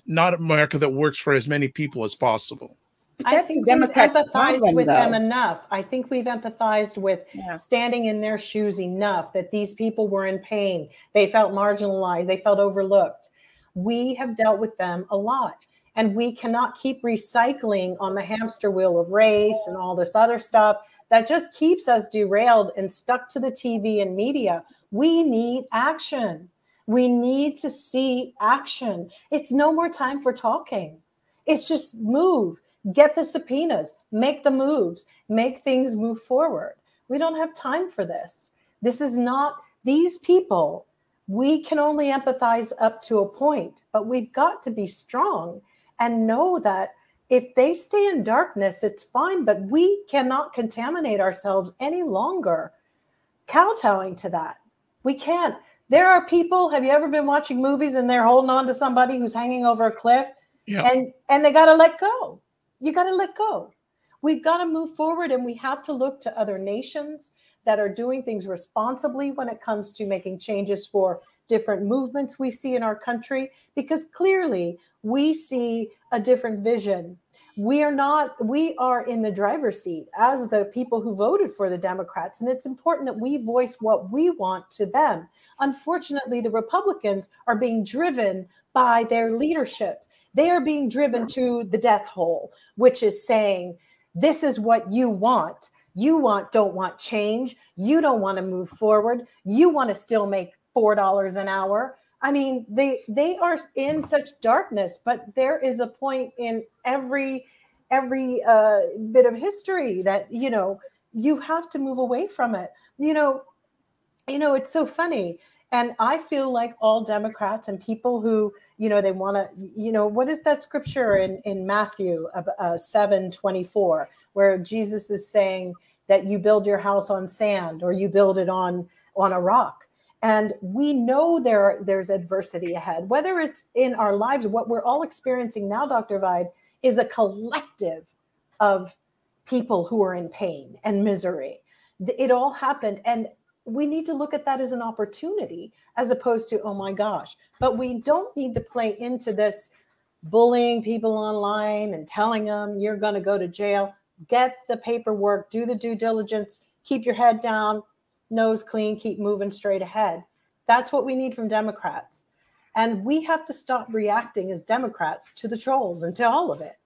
not America that works for as many people as possible. I think we've empathized with them enough. I think we've empathized with standing in their shoes enough that these people were in pain. They felt marginalized. They felt overlooked. We have dealt with them a lot. And we cannot keep recycling on the hamster wheel of race and all this other stuff that just keeps us derailed and stuck to the TV and media. We need action. We need to see action. It's no more time for talking. It's just move, get the subpoenas, make the moves, make things move forward. We don't have time for this. This is not these people. We can only empathize up to a point, but we've got to be strong and know that if they stay in darkness, it's fine, but we cannot contaminate ourselves any longer kowtowing to that. We can't. There are people, have you ever been watching movies and they're holding on to somebody who's hanging over a cliff? Yeah. And they got to let go. You got to let go. We've got to move forward, and we have to look to other nations that are doing things responsibly when it comes to making changes for different movements we see in our country, because clearly we see a different vision. We are in the driver's seat as the people who voted for the Democrats, and it's important that we voice what we want to them. Unfortunately, the Republicans are being driven by their leadership. They are being driven to the death hole, which is saying, this is what you want. You don't want change. You don't want to move forward. You want to still make $4 an hour. I mean, they are in such darkness, but there is a point in every bit of history that, you have to move away from it. It's so funny. And I feel like all Democrats and people who, they want to, what is that scripture in Matthew 7:24, where Jesus is saying that you build your house on sand or you build it on a rock. And we know there's adversity ahead, whether it's in our lives. What we're all experiencing now, Dr. Vibe, is a collective of people who are in pain and misery. It all happened. And we need to look at that as an opportunity as opposed to, oh my gosh. But we don't need to play into this bullying people online and telling them you're going to go to jail. Get the paperwork, do the due diligence, keep your head down, nose clean, keep moving straight ahead. That's what we need from Democrats. And we have to stop reacting as Democrats to the trolls and to all of it.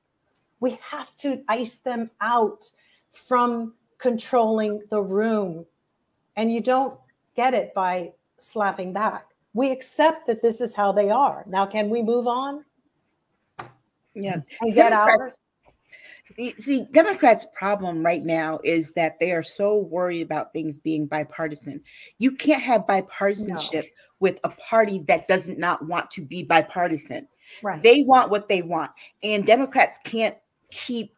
We have to ice them out from controlling the room. And you don't get it by slapping back. We accept that this is how they are. Now, can we move on? Yeah. And get out? See, Democrats' problem right now is that they are so worried about things being bipartisan. You can't have bipartisanship with a party that does not want to be bipartisan. Right. They want what they want. And Democrats can't keep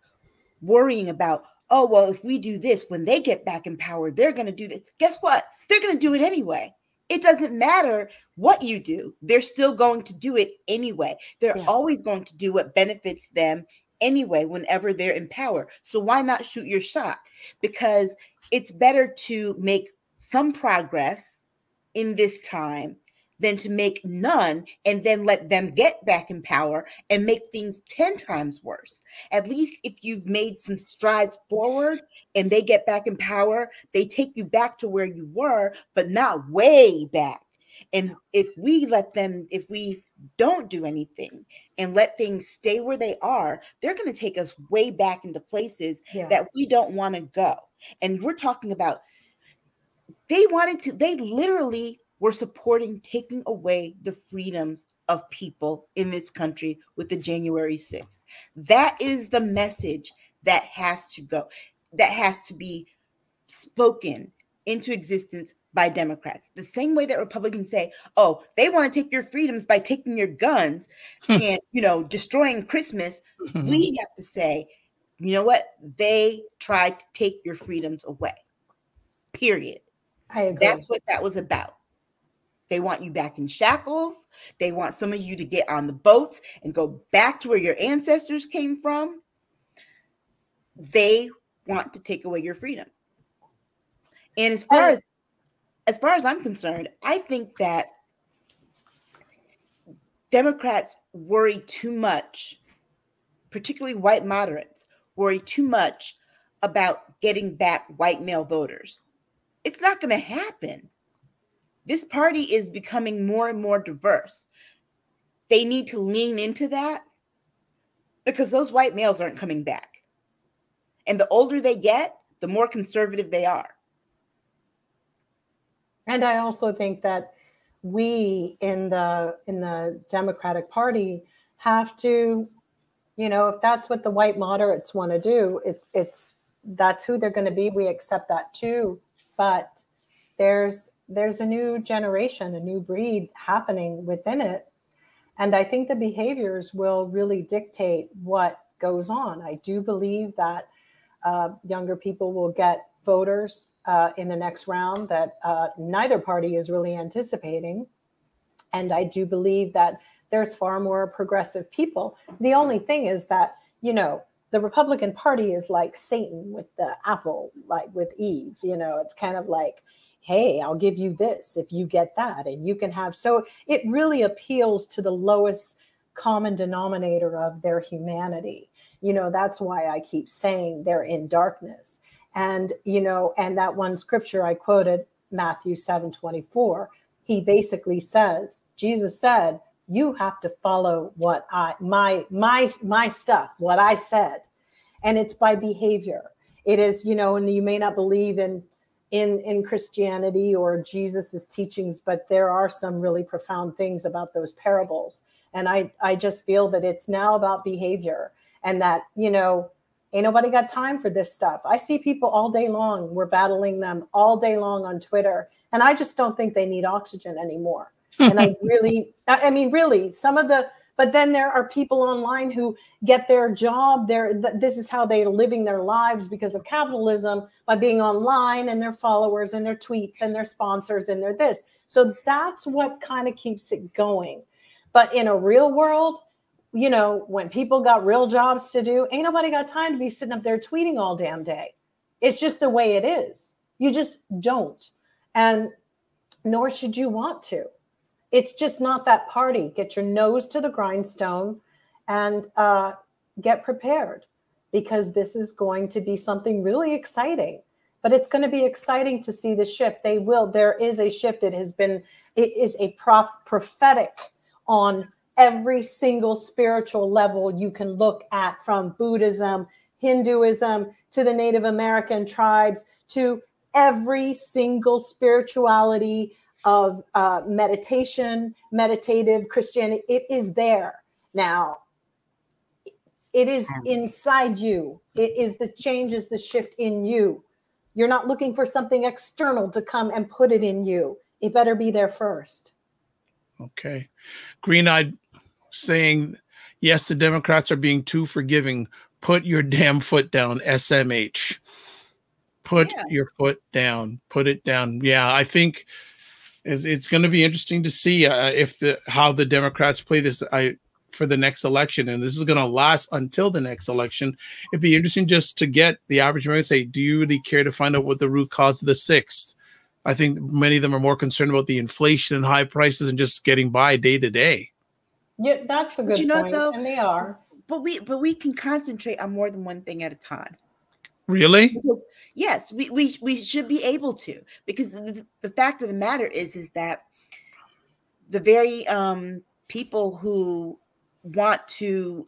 worrying about, oh, well, if we do this, when they get back in power, they're going to do this. Guess what? They're going to do it anyway. It doesn't matter what you do. They're still going to do it anyway. They're always going to do what benefits them anyway, whenever they're in power. So why not shoot your shot? Because it's better to make some progress in this time than to make none and then let them get back in power and make things 10 times worse. At least if you've made some strides forward and they get back in power, they take you back to where you were, but not way back. And if we don't do anything and let things stay where they are, they're going to take us way back into places that we don't want to go. And we're talking about, they literally were supporting taking away the freedoms of people in this country with the January 6th. That is the message that has to go, that has to be spoken into existence by Democrats. The same way that Republicans say, oh, they want to take your freedoms by taking your guns and, destroying Christmas. We have to say, you know what? They tried to take your freedoms away. Period. I agree. That's what that was about. They want you back in shackles. They want some of you to get on the boats and go back to where your ancestors came from. They want to take away your freedom. And as far as I'm concerned, I think that Democrats worry too much, particularly white moderates, worry too much about getting back white male voters. It's not going to happen. This party is becoming more and more diverse. They need to lean into that because those white males aren't coming back. And the older they get, the more conservative they are. And I also think that we in the Democratic Party have to, if that's what the white moderates want to do, that's who they're going to be. We accept that too. But there's a new generation, a new breed happening within it. And I think the behaviors will really dictate what goes on. I do believe that younger people will get voters in the next round that neither party is really anticipating. And I do believe that there's far more progressive people. The only thing is that, the Republican Party is like Satan with the apple, like with Eve. It's kind of like, hey, I'll give you this if you get that, and you can have. So it really appeals to the lowest common denominator of their humanity. That's why I keep saying they're in darkness. And, and that one scripture I quoted, Matthew 7:24, he basically says, Jesus said, you have to follow what my stuff, what I said. And it's by behavior. It is, and you may not believe in Christianity or Jesus's teachings, but there are some really profound things about those parables. And I just feel that it's now about behavior, and that, ain't nobody got time for this stuff. I see people all day long. We're battling them all day long on Twitter. And I just don't think they need oxygen anymore. And really, but then there are people online who get their job. This is how they're living their lives because of capitalism, by being online, and their followers and their tweets and their sponsors and their this. So that's what kind of keeps it going. But in a real world, when people got real jobs to do, ain't nobody got time to be sitting up there tweeting all damn day. It's just the way it is. You just don't. And nor should you want to. It's just not that party. Get your nose to the grindstone and get prepared, because this is going to be something really exciting. But it's going to be exciting to see the shift. There is a shift. It is a prophetic on every single spiritual level you can look at, from Buddhism, Hinduism, to the Native American tribes, to every single spirituality of meditation, meditative Christianity. It is there. Now, it is inside you. It is the change, is the shift in you. You're not looking for something external to come and put it in you. It better be there first. Okay. Green-eyed saying, yes, the Democrats are being too forgiving. Put your damn foot down, SMH. Put your foot down. Put it down. Yeah, I think it's going to be interesting to see how the Democrats play this for the next election. And this is going to last until the next election. It'd be interesting just to get the average American say, do you really care to find out what the root cause of the 6th? I think many of them are more concerned about the inflation and high prices and just getting by day to day. Yeah, that's a good point. Though, and they are. But we can concentrate on more than one thing at a time. Really? Because, yes, we should be able to. Because the fact of the matter is that the very people who want the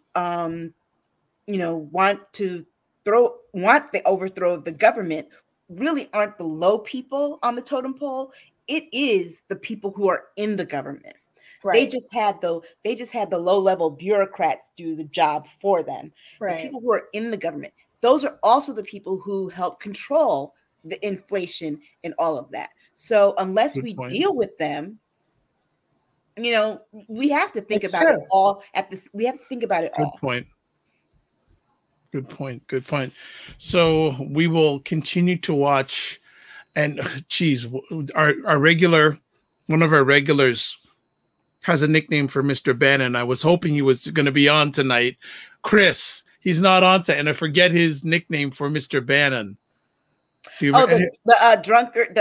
overthrow of the government really aren't the low people on the totem pole. It is the people who are in the government. Right. They just had the low-level bureaucrats do the job for them. Right. The people who are in the government, those are also the people who help control the inflation and all of that. So unless we deal with them, we have to think about it all we have to think about it all. Good point. So we will continue to watch, and one of our regulars has a nickname for Mr. Bannon. I was hoping he was going to be on tonight. Chris, he's not on tonight, and I forget his nickname for Mr. Bannon. The drunkard,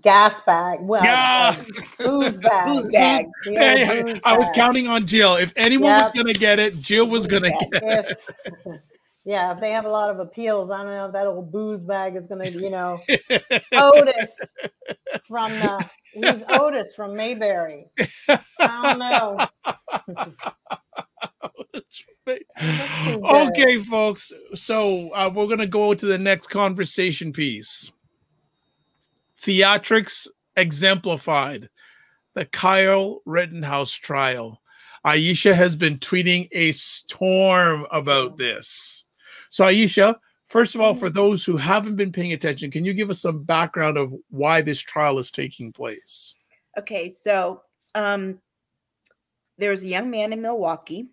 gas bag. Well, yeah. Booze bag. Booze bag. Hey, I was counting on Jill. If anyone was going to get it, Jill was going to get it. If they have a lot of appeals, I don't know if that old booze bag is going to, Otis he's Otis from Mayberry. I don't know. Okay, folks. So we're going to go to the next conversation piece. Theatrics exemplified. The Kyle Rittenhouse trial. Aisha has been tweeting a storm about this. So Aisha, first of all, for those who haven't been paying attention, can you give us some background of why this trial is taking place? Okay, so there was a young man in Milwaukee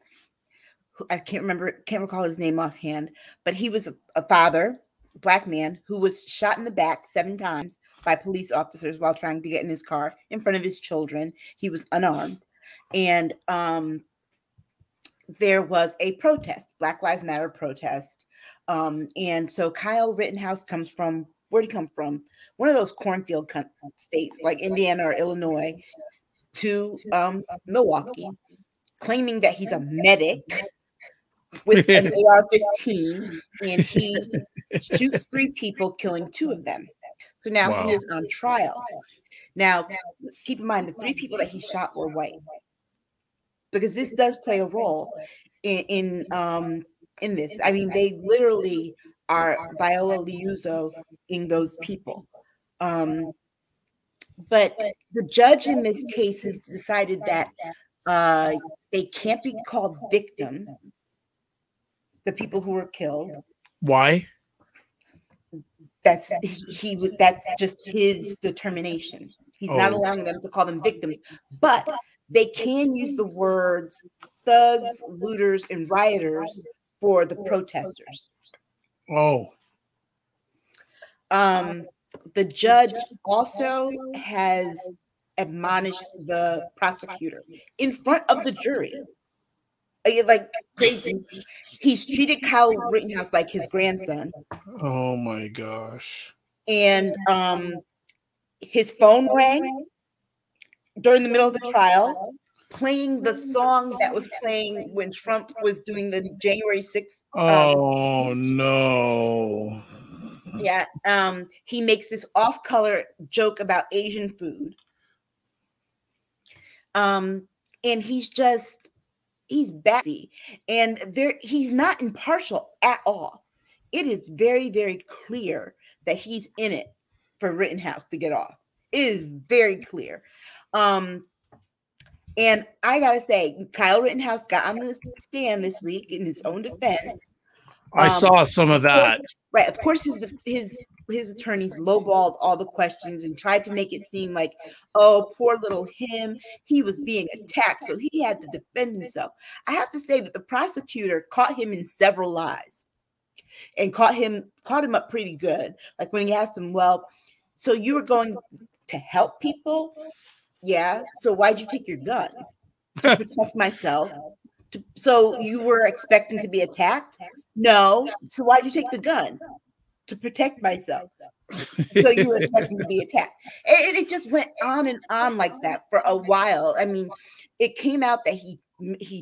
who I can't recall his name offhand, but he was a father, Black man, who was shot in the back 7 times by police officers while trying to get in his car in front of his children. He was unarmed. And there was a protest, Black Lives Matter protest. And so Kyle Rittenhouse comes from, where'd he come from? One of those cornfield states like Indiana or Illinois to Milwaukee, claiming that he's a medic with an AR-15, and he shoots 3 people, killing 2 of them. So now he is on trial. Now, keep in mind, the 3 people that he shot were white, because this does play a role in this. I mean, they literally are Viola Liuzzo in those people. But the judge in this case has decided that they can't be called victims, the people who were killed. Why? That's just his determination. He's not allowing them to call them victims, but they can use the words thugs, looters, and rioters for the protesters. The judge also has admonished the prosecutor in front of the jury, like crazy. He's treated Kyle Rittenhouse like his grandson. Oh my gosh. And his phone rang during the middle of the trial, playing the song that was playing when Trump was doing the January 6th. Oh no. Yeah. He makes this off-color joke about Asian food. And he's bassy, and he's not impartial at all. It is very, very clear that he's in it for Rittenhouse to get off. It is very clear. And I gotta say, Kyle Rittenhouse got on the stand this week in his own defense. I saw some of that. Right. Of course, his attorneys lowballed all the questions and tried to make it seem like, oh, poor little him. He was being attacked, so he had to defend himself. I have to say that the prosecutor caught him in several lies and caught him up pretty good. Like when he asked him, well, so you were going to help people? Yeah. So why'd you take your gun? To protect myself. So you were expecting to be attacked? No. So why'd you take the gun? To protect myself. So you were expecting to be attacked. And it just went on and on like that for a while. I mean, it came out that he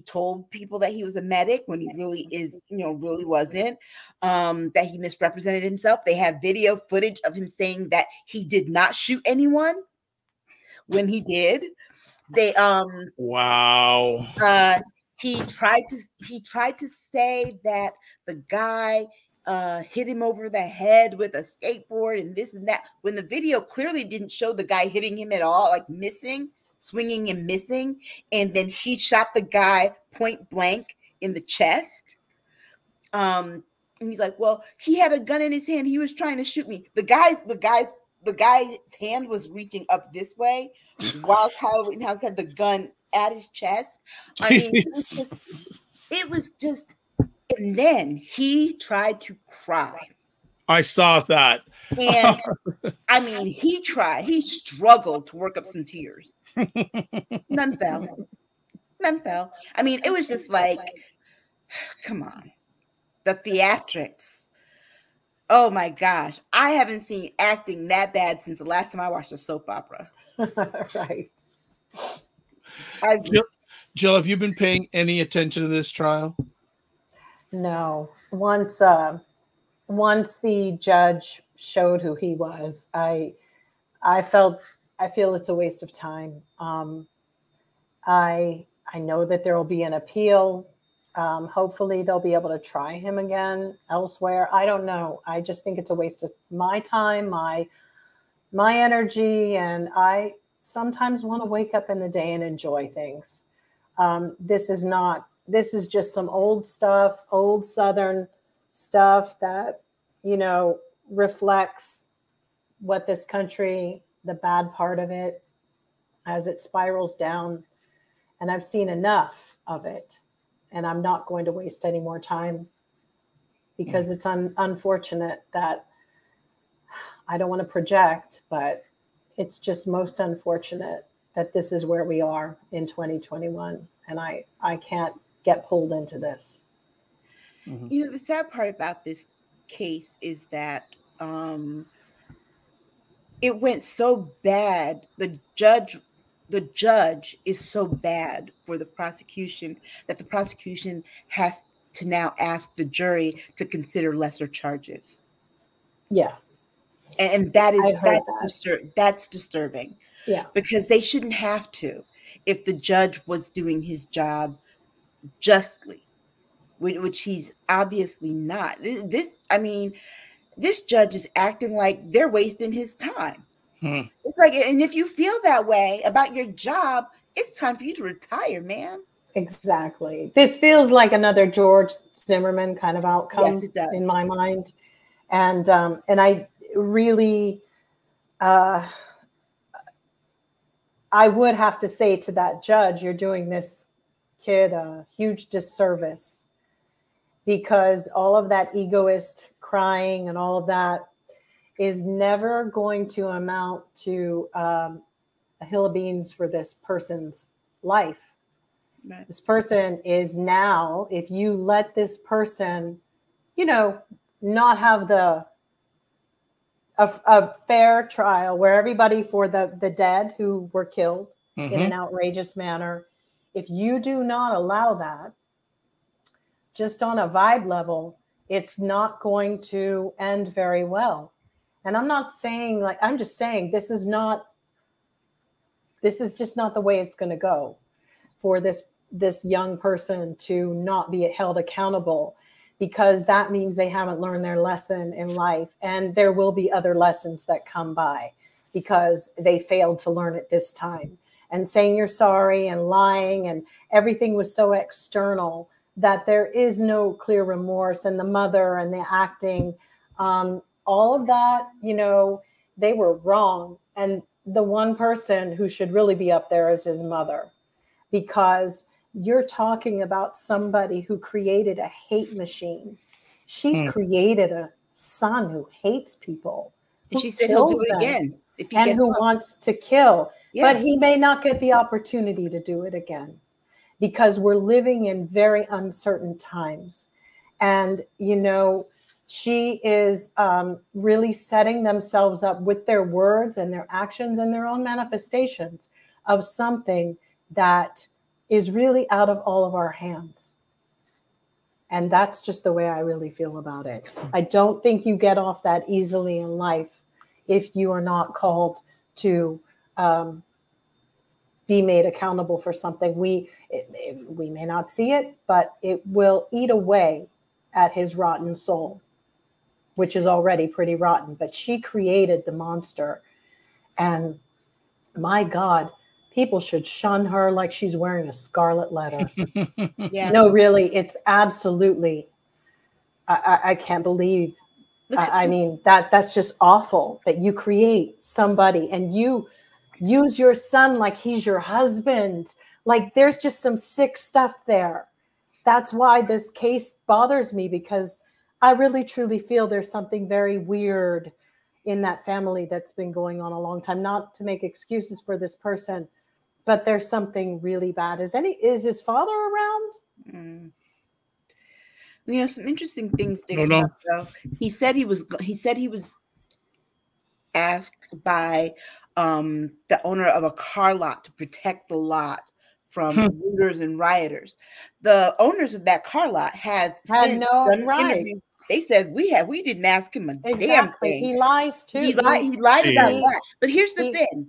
told people that he was a medic when he really really wasn't, that he misrepresented himself. They have video footage of him saying that he did not shoot anyone when he did. They wow. He tried to say that the guy hit him over the head with a skateboard and this and that, when the video clearly didn't show the guy hitting him at all, like swinging and missing. And then he shot the guy point blank in the chest. And he's like, well, he had a gun in his hand. He was trying to shoot me. The guy's hand was reaching up this way while Kyle Rittenhouse had the gun at his chest. I mean, it was just, and then he tried to cry. I saw that. And I mean, he struggled to work up some tears. None fell. I mean, it was just like, come on. The theatrics. Oh my gosh. I haven't seen acting that bad since the last time I watched a soap opera. Right. Jill, have you been paying any attention to this trial? No. Once the judge showed who he was, I feel it's a waste of time. I know that there will be an appeal. Hopefully they'll be able to try him again elsewhere. I don't know. I just think it's a waste of my time, my energy, and I sometimes want to wake up in the day and enjoy things. This is just some old stuff, old Southern stuff that, reflects what this country, the bad part of it, as it spirals down. And I've seen enough of it. And I'm not going to waste any more time, because it's unfortunate that, I don't want to project, but it's just most unfortunate that this is where we are in 2021. And I can't get pulled into this. Mm-hmm. The sad part about this case is that it went so bad. The judge is so bad for the prosecution that the prosecution has to now ask the jury to consider lesser charges. Yeah. And that's disturbing. Yeah. Because they shouldn't have to, if the judge was doing his job justly, which he's obviously not. This judge is acting like they're wasting his time. It's like, and if you feel that way about your job, it's time for you to retire, man. Exactly. This feels like another George Zimmerman kind of outcome. Yes, it does. In my mind. And I really, I would have to say to that judge, you're doing this kid a huge disservice, because all of that egoist crying and all of that is never going to amount to a hill of beans for this person's life. Right. This person is now, if you let this person, not have a fair trial where everybody, for the dead who were killed in an outrageous manner, if you do not allow that, just on a vibe level, it's not going to end very well. And I'm not saying, I'm just saying this is not this is just not the way it's going to go for this young person to not be held accountable, because that means they haven't learned their lesson in life. And there will be other lessons that come by because they failed to learn it this time. And saying you're sorry and lying and everything was so external that there is no clear remorse. And the mother and the acting, all of that, you know, they were wrong. And the one person who should really be up there is his mother, because you're talking about somebody who created a hate machine. She created a son who hates people. And she said he'll do it again. If he and who wants to kill. Yeah. But he may not get the opportunity to do it again, because we're living in very uncertain times. And, you know, she is really setting themselves up with their words and their actions and their own manifestations of something that is really out of all of our hands. And that's just the way I really feel about it. I don't think you get off that easily in life if you are not called to be made accountable for something. We may not see it, but it will eat away at his rotten soul, which is already pretty rotten. But she created the monster. And my God, people should shun her like she's wearing a scarlet letter. Yeah. No, really, it's absolutely, I can't believe. I mean, that's just awful that you create somebody and you use your son like he's your husband. Like there's just some sick stuff there. That's why this case bothers me, because I really truly feel there's something very weird in that family that's been going on a long time. Not to make excuses for this person, but there's something really bad. Is his father around? Mm. You know, some interesting things did come up, though. He said he was asked by the owner of a car lot to protect the lot from looters and rioters. The owners of that car lot had no right. They said we didn't ask him a damn thing. He lies too. He lied about that. But here's the thing: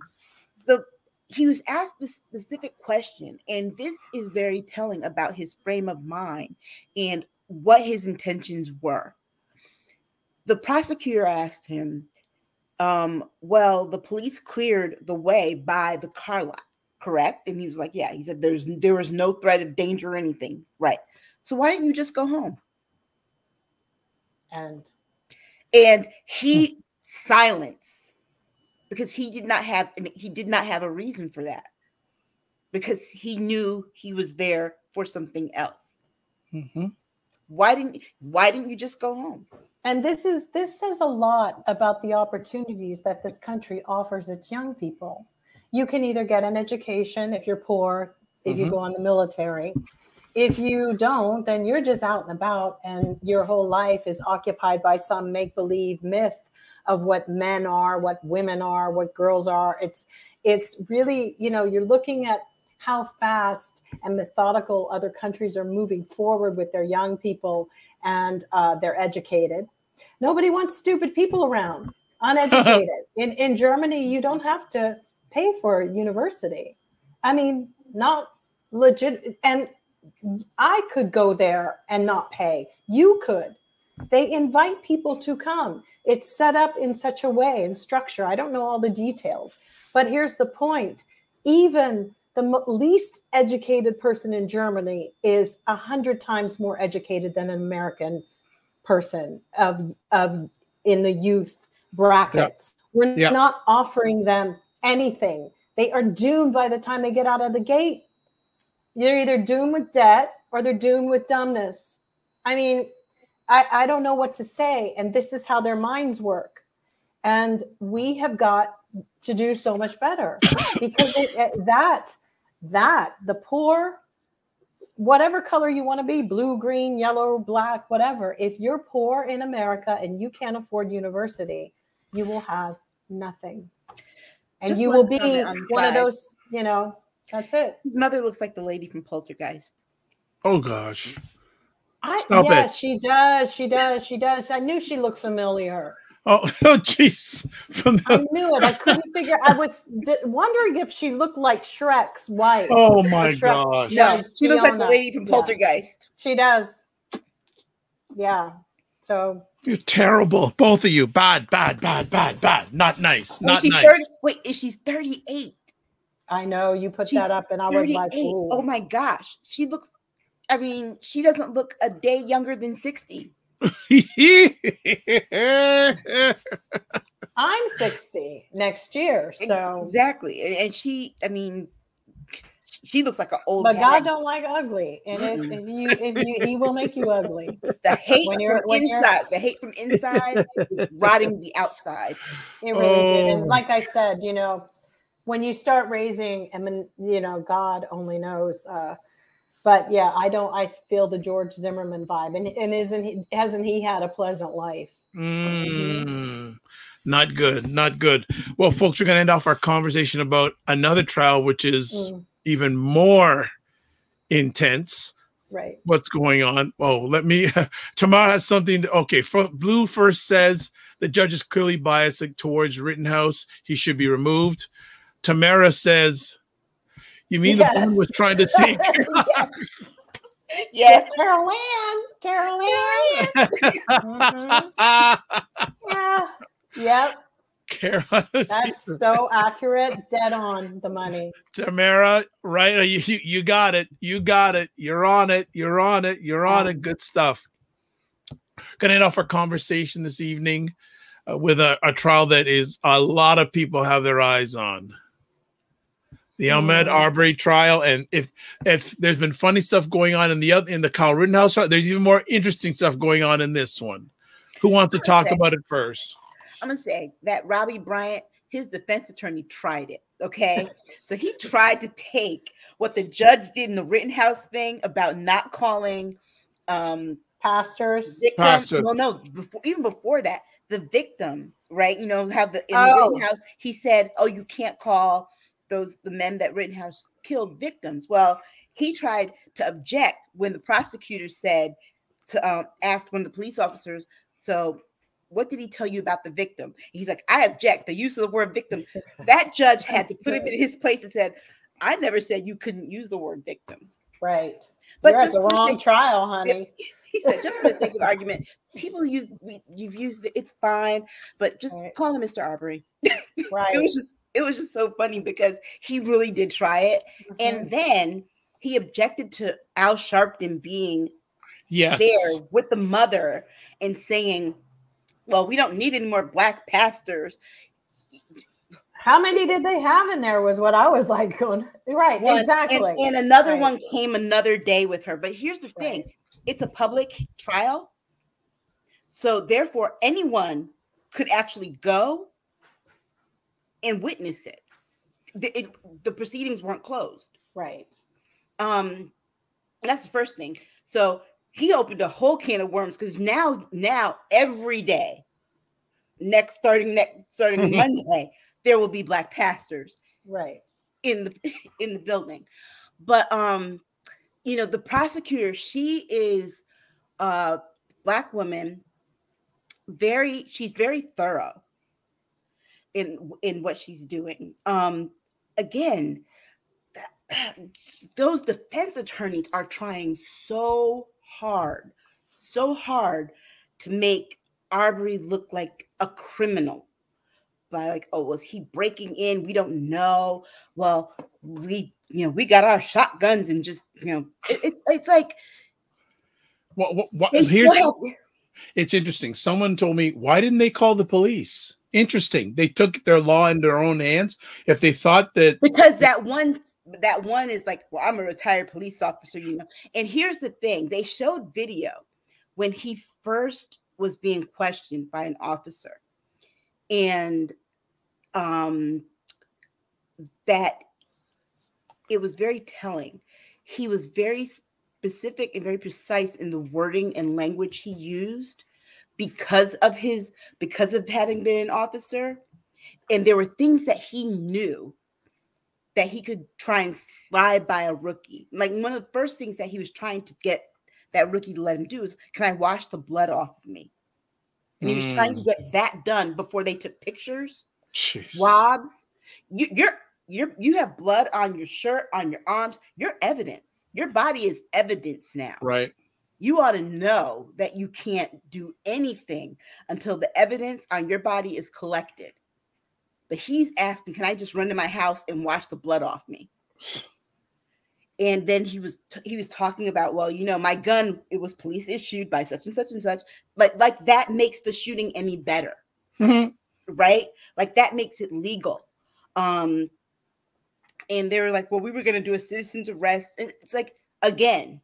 he was asked a specific question, and this is very telling about his frame of mind and what his intentions were. The prosecutor asked him, well, the police cleared the way by the car lot, correct? And he was like, yeah. He said there was no threat of danger or anything. Right. So why didn't you just go home? And he silence, because he did not have a reason for that, because he knew he was there for something else. Mm-hmm. Why didn't you just go home? And this says a lot about the opportunities that this country offers its young people. You can either get an education if you're poor, if you go in the military. If you don't, then you're just out and about, and your whole life is occupied by some make-believe myth of what men are, what women are, what girls are. It's really, you know, you're looking at how fast and methodical other countries are moving forward with their young people, and they're educated. Nobody wants stupid people around, uneducated. In Germany, you don't have to pay for university. I mean, not legit. And I could go there and not pay. You could. They invite people to come. It's set up in such a way and structure. I don't know all the details, but here's the point. Even the least educated person in Germany is 100 times more educated than an American person of in the youth brackets. We're not offering them anything. They are doomed by the time they get out of the gate. They're either doomed with debt or they're doomed with dumbness. I mean, I don't know what to say. And this is how their minds work. And we have got to do so much better, because the poor, whatever color you want to be, blue, green, yellow, black, whatever, if you're poor in America and you can't afford university, you will have nothing. And just you will be one of those, you know, that's it. His mother looks like the lady from Poltergeist. Oh, gosh. Yes, she does. She does. I knew she looked familiar. Oh, oh, jeez. I knew it. I couldn't figure. I was wondering if she looked like Shrek's wife. Oh my gosh. No, she looks like the lady from Poltergeist. She does. Yeah. So you're terrible, both of you. Bad. Not nice. Not nice. 30, wait, she's 38. I know you put that up, and I was like, ooh. "Oh my gosh, she looks." I mean, she doesn't look a day younger than 60. I'm 60 next year, so exactly. And she, I mean, she looks like an old. But God don't like ugly, and if you, He will make you ugly. The hate the hate from inside is rotting the outside. It really did, and like I said, you know, when you start raising, I mean, you know, God only knows. But yeah, I feel the George Zimmerman vibe, and hasn't he had a pleasant life? Not good. Well, folks, we're going to end off our conversation about another trial, which is even more intense. Right. What's going on? Oh, Tamara has something. Blue first says the judge is clearly biased towards Rittenhouse. He should be removed. Tamara says, you mean the woman was trying to say Yes. Carol Ann. Yep. That's so accurate. Dead on the money. Tamara, right? You got it. You're on it. Good stuff. Gonna end off our conversation this evening with a trial that is a lot of people have their eyes on. The Ahmaud Arbery trial, and if there's been funny stuff going on in the Kyle Rittenhouse trial, there's even more interesting stuff going on in this one. Who wants to talk about it first? I'm gonna say that Robbie Bryant, his defense attorney, tried it. Okay, so he tried to take what the judge did in the Rittenhouse thing about not calling pastors. Well, no, even before that, the victims, right? You know how the Rittenhouse, he said, "Oh, you can't call the men that Rittenhouse killed victims." Well, he tried to object when the prosecutor said to ask one of the police officers, "So what did he tell you about the victim?" He's like, "I object the use of the word victim." That judge had to put him in his place and said, "I never said you couldn't use the word victims." Right. But you're just at the wrong trial, honey. He said, just for the sake of argument, you've used it, it's fine, but just call him Mr. Arbery. Right. It was just so funny because he really did try it. And then he objected to Al Sharpton being there with the mother and saying, "Well, we don't need any more Black pastors." How many did they have in there was what I was like going, right, exactly. And another one came another day with her. But here's the thing. It's a public trial. So therefore, anyone could actually go and witness it. The proceedings weren't closed. Right. That's the first thing. So he opened a whole can of worms because now every day, starting Monday, there will be Black pastors in the building. But you know, the prosecutor, she is a Black woman, she's very thorough in what she's doing. Again, those defense attorneys are trying so hard to make Arbery look like a criminal. By like, oh, was he breaking in? We don't know. Well, we got our shotguns and just, it's like. It's interesting. Someone told me, why didn't they call the police? Interesting. They took their law in their own hands. If they thought that, because that one is like, well, I'm a retired police officer, And here's the thing: they showed video when he first was being questioned by an officer. And that it was very telling. He was very specific and very precise in the wording and language he used because of having been an officer. And there were things that he knew that he could try and slide by a rookie. Like one of the first things that he was trying to get that rookie to let him do is, "Can I wash the blood off of me?" And he was trying to get that done before they took pictures, Jeez. swabs. You have blood on your shirt, on your arms. You're evidence. Your body is evidence now. Right. You ought to know that you can't do anything until the evidence on your body is collected. But he's asking, can I just run to my house and wash the blood off me? And then he was talking about, well, you know, my gun, it was police issued by such and such and such. But like that makes the shooting any better. Mm-hmm. Right? Like that makes it legal. And they were like, well, we were going to do a citizen's arrest. And it's like, again,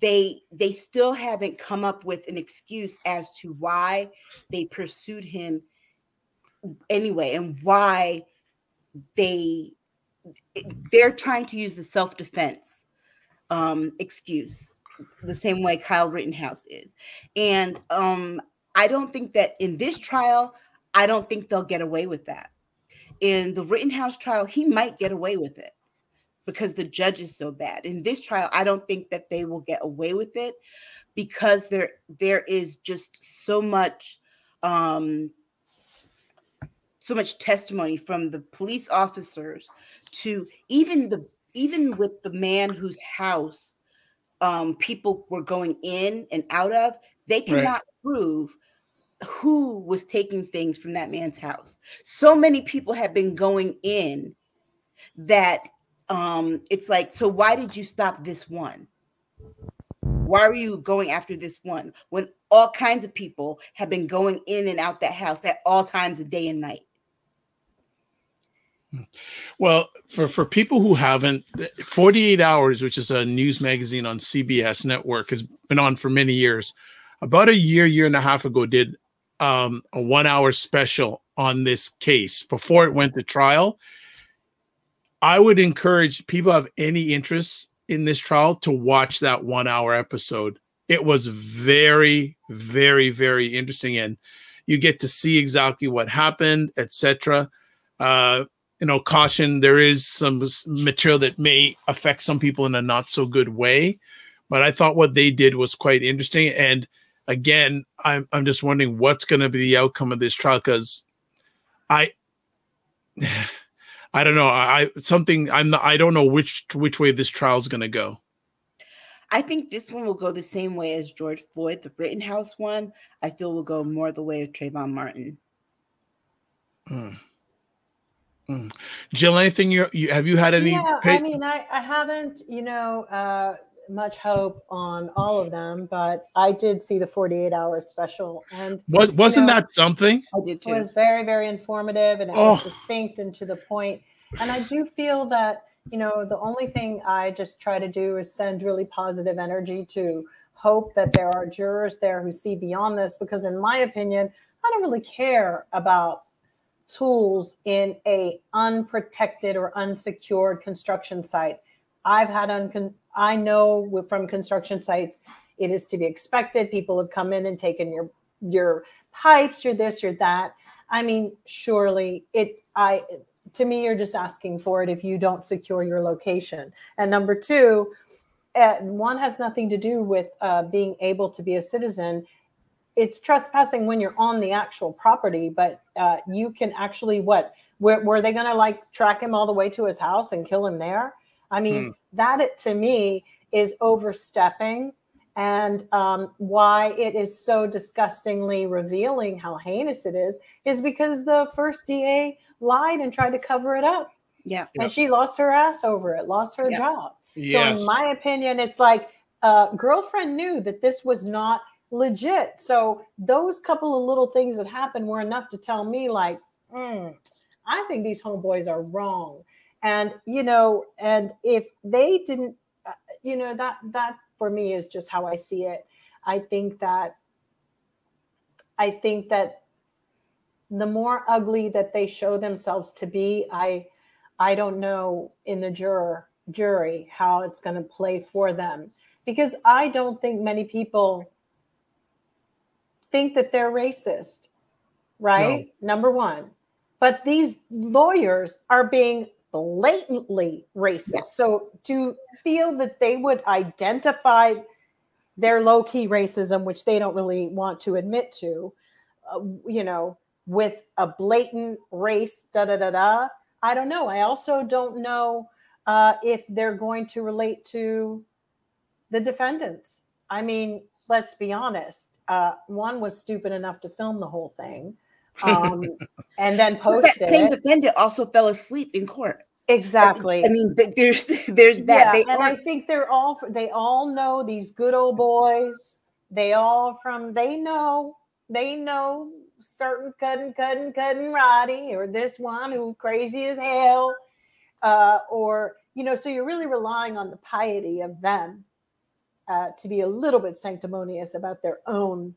they still haven't come up with an excuse as to why they pursued him anyway, and why they're trying to use the self-defense excuse the same way Kyle Rittenhouse is. And I don't think that in this trial, I don't think they'll get away with that. In the Rittenhouse trial, he might get away with it because the judge is so bad. In this trial, I don't think that they will get away with it because there is just so much testimony from the police officers to even with the man whose house people were going in and out of, they cannot prove who was taking things from that man's house. So many people have been going in that it's like, so why did you stop this one? Why are you going after this one when all kinds of people have been going in and out that house at all times of day and night? Well, for people who haven't, 48 Hours, which is a news magazine on CBS network, has been on for many years. About a year and a half ago, did a 1 hour special on this case before it went to trial. I would encourage people who have any interest in this trial to watch that 1 hour episode. It was very, very, very interesting. And you get to see exactly what happened, etc. You know, caution, there is some material that may affect some people in a not so good way. But I thought what they did was quite interesting. And again, I'm just wondering what's going to be the outcome of this trial, because I don't know. I don't know which way this trial is going to go. I think this one will go the same way as George Floyd. The Rittenhouse one, I feel, will go more the way of Trayvon Martin. Jill, anything have you had any? Yeah, I mean, I haven't, much hope on all of them, but I did see the 48 Hours special, and wasn't that something? I did too. It was very, very informative, and it was succinct and to the point. And I do feel that, the only thing I just try to do is send really positive energy to hope that there are jurors there who see beyond this, because in my opinion, I don't really care about tools in a unprotected or unsecured construction site. I know from construction sites, it is to be expected. People have come in and taken your pipes, your this, your that. I mean, surely to me, you're just asking for it if you don't secure your location. And number two, one has nothing to do with being able to be a citizen. It's trespassing when you're on the actual property, but you can actually were they going to track him all the way to his house and kill him there? I mean, that to me is overstepping, and why it is so disgustingly revealing how heinous it is because the first DA lied and tried to cover it up. Yeah. And she lost her ass over it, lost her job. Yes. So in my opinion, it's like girlfriend knew that this was not legit. So those couple of little things that happened were enough to tell me I think these homeboys are wrong. And, and if they didn't, that for me is just how I see it. I think that the more ugly that they show themselves to be, I don't know in the jury how it's going to play for them, because I don't think many people think that they're racist, right? No. Number one. But these lawyers are being blatantly racist. Yeah. So to feel that they would identify their low-key racism, which they don't really want to admit to, you know, with a blatant race, I don't know. I also don't know if they're going to relate to the defendants. I mean, let's be honest. One was stupid enough to film the whole thing, and then post that same defendant also fell asleep in court. Exactly. I mean, there's that. Yeah, and I think they all know these good old boys. They know certain cutting Roddy, or this one who crazy as hell, or you know. So you're really relying on the piety of them to be a little bit sanctimonious about their own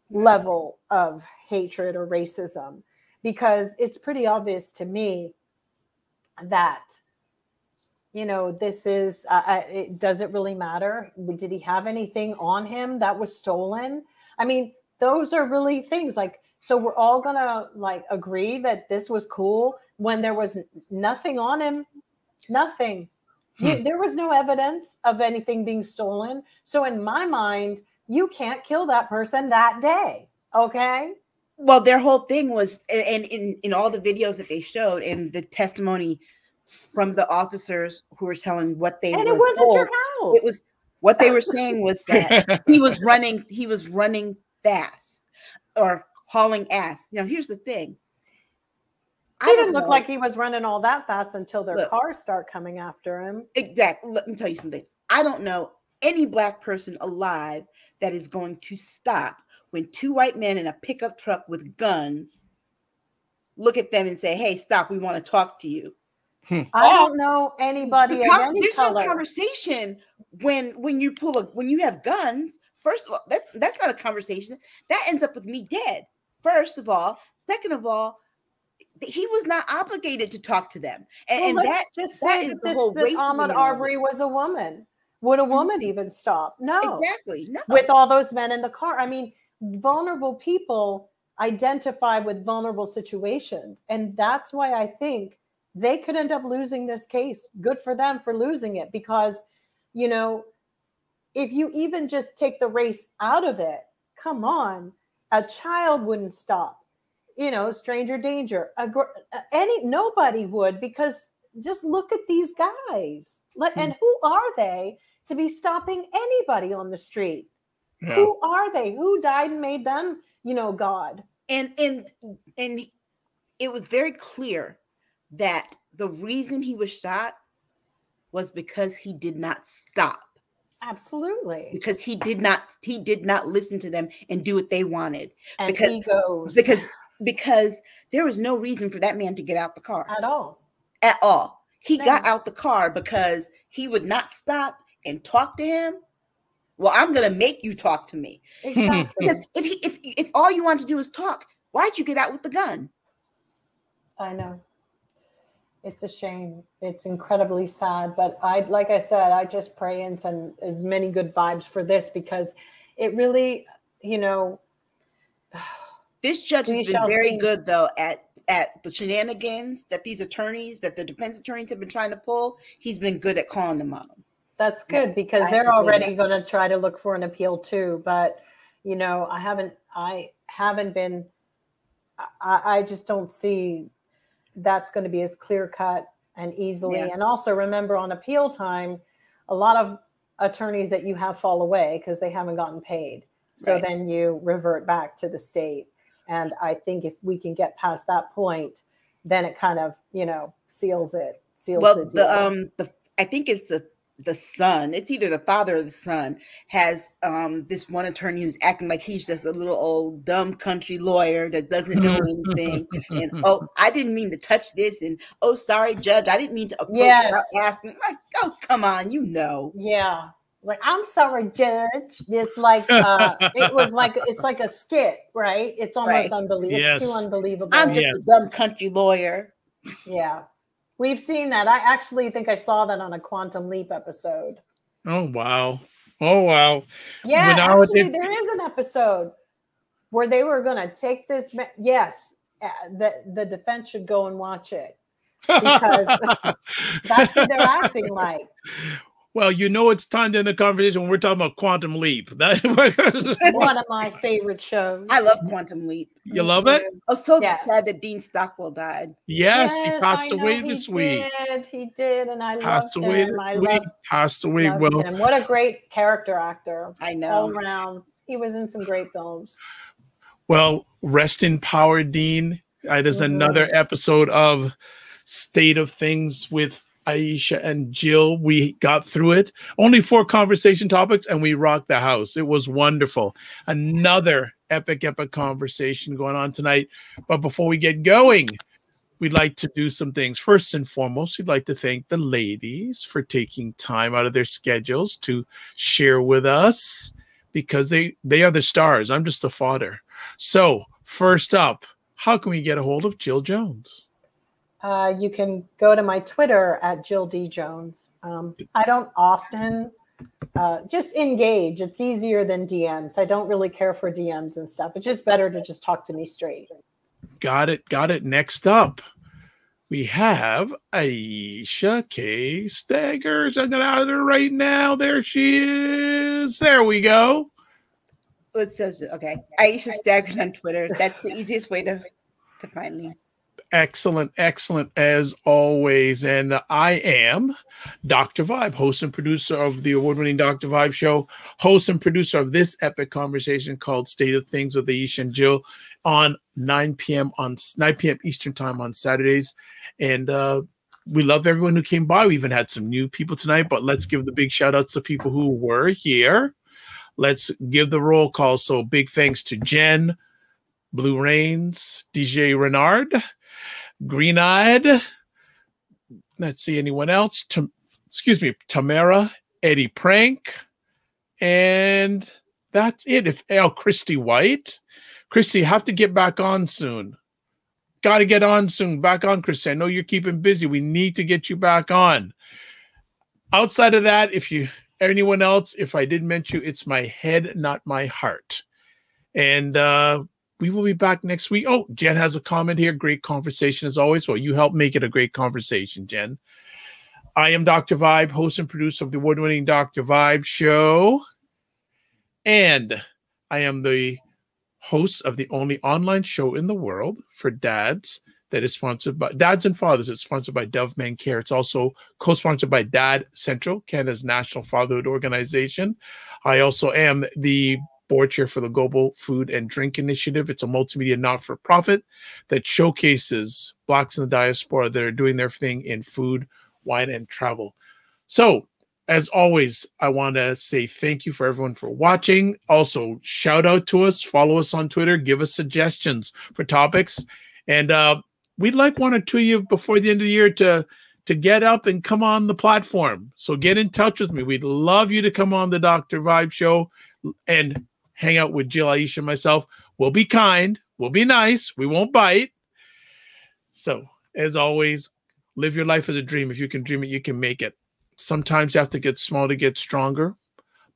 level of hatred or racism, because it's pretty obvious to me that, you know, this is, does it really matter? Did he have anything on him that was stolen? I mean, those are really things like, so we're all gonna like agree that this was cool when there was nothing on him, nothing. There was no evidence of anything being stolen. So in my mind, you can't kill that person that day. Okay. Well, their whole thing was, and in all the videos that they showed and the testimony from the officers who were telling what they and were it wasn't told, your house. it was what they were saying was that he was running fast or hauling ass. Now, here's the thing. He didn't look like he was running all that fast until their cars start coming after him. Exactly. Let me tell you something. I don't know any Black person alive that is going to stop when two white men in a pickup truck with guns look at them and say, "Hey, stop. We want to talk to you." I don't know anybody of any there's color. no conversation when you have guns. First of all, that's not a conversation. That ends up with me dead. First of all. Second of all, he was not obligated to talk to them. And that is the whole racism. Ahmaud Arbery was a woman. Would a woman even stop? No. Exactly. No. With all those men in the car. I mean, vulnerable people identify with vulnerable situations. And that's why I think they could end up losing this case. Good for them for losing it. Because, you know, if you even just take the race out of it, come on, a child wouldn't stop. You know, stranger danger. Nobody would, because just look at these guys. And who are they to be stopping anybody on the street? Yeah. Who are they? Who died and made them, you know, God? And it was very clear that the reason he was shot was because he did not stop. Absolutely. Because he did not listen to them and do what they wanted. And because there was no reason for that man to get out the car. At all. He got out the car because he would not stop and talk to him. Well, I'm going to make you talk to me. Exactly. Because if all you want to do is talk, why'd you get out with the gun? I know. It's a shame. It's incredibly sad. But like I said, I just pray and send as many good vibes for this, because it really, you know. This judge has been very good, though, at the shenanigans that the defense attorneys have been trying to pull. He's been good at calling them on them. That's good, because they're already going to try to look for an appeal too. But, you know, I just don't see that's going to be as clear cut and easily. Yeah. And also remember, on appeal time, a lot of attorneys that you have fall away because they haven't gotten paid. So then you revert back to the state. And I think if we can get past that point, then it kind of, you know, seals the deal. I think it's the son, it's either the father or the son, has this one attorney who's acting like he's just a little old dumb country lawyer that doesn't know anything. And I didn't mean to touch this, and sorry, judge, I didn't mean to approach without asking. Like, come on, you know. Yeah. Like, I'm sorry, judge. It's like it's like a skit, right? It's almost unbelievable. Yes. It's too unbelievable. I'm just a dumb country lawyer. Yeah. We've seen that. I actually think I saw that on a Quantum Leap episode. Oh, wow. Oh, wow. Yeah, actually, there is an episode where they were going to take this. Yes, the defense should go and watch it, because that's what they're acting like. Well, you know it's time to end the conversation when we're talking about Quantum Leap. One of my favorite shows. I love Quantum Leap. You love it? Oh, so Yes. sad that Dean Stockwell died. Yes, he passed I know away this week. He did, and I Passed loved away him. this I week. Passed away. loved Well, him. What a great character actor. I know. All around. He was in some great films. well, rest in power, Dean. It is another episode of State of Things with Aisha and Jill. We got through it. Only 4 conversation topics, and we rocked the house. It was wonderful. Another epic conversation going on tonight. But before we get going, we'd like to do some things. First and foremost, we'd like to thank the ladies for taking time out of their schedules to share with us, because they are the stars. I'm just the fodder. So first up, how can we get a hold of Jill Jones? You can go to my Twitter at Jill D. Jones. I don't often just engage. It's easier than DMs. I don't really care for DMs and stuff. It's just better to just talk to me straight. Got it. Next up, we have Aisha K. Staggers. I'm going to add her right now. There she is. There we go. It says, okay, Aisha Staggers on Twitter. That's the easiest way to find me. Excellent as always. And I am Dr. Vibe, host and producer of the award-winning Dr. Vibe show, host and producer of this epic conversation called State of Things with Aisha and Jill on 9 p.m. Eastern time on Saturdays. And we love everyone who came by. We even had some new people tonight, but let's give the big shout outs to people who were here. Let's give the roll call. So big thanks to Jen, Blue Rains, DJ Renard, Green Eyed. Let's see, anyone else? Tamara, Eddie Prank, and that's it. Christy White. Christy, have to get back on soon. Got to get on soon. Back on, Christy. I know you're keeping busy. We need to get you back on. Outside of that, anyone else, if I did mention you, it's my head, not my heart. And we will be back next week. Oh, Jen has a comment here. Great conversation as always. Well, you helped make it a great conversation, Jen. I am Dr. Vibe, host and producer of the award-winning Dr. Vibe show. And I am the host of the only online show in the world for dads that is sponsored by dads and fathers. It's sponsored by Dove Men Care. It's also co-sponsored by Dad Central, Canada's national fatherhood organization. I also am the board chair for the Global Food and Drink Initiative. It's a multimedia not-for-profit that showcases Blacks in the diaspora that are doing their thing in food, wine, and travel. So, as always, I want to say thank you for everyone for watching. Also, shout out to us, follow us on Twitter, give us suggestions for topics. And we'd like 1 or 2 of you before the end of the year to get up and come on the platform. So get in touch with me. We'd love you to come on the Dr. Vibe show and hang out with Jill, Aisha, and myself. We'll be kind. We'll be nice. We won't bite. So, as always, live your life as a dream. If you can dream it, you can make it. Sometimes you have to get small to get stronger.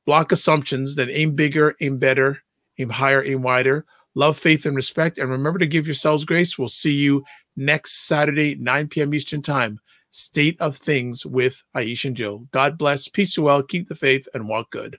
Block assumptions, then aim bigger, aim better, aim higher, aim wider. Love, faith, and respect. And remember to give yourselves grace. We'll see you next Saturday, 9 p.m. Eastern time. State of Things with Aisha and Jill. God bless. Peace to well. Keep the faith and walk good.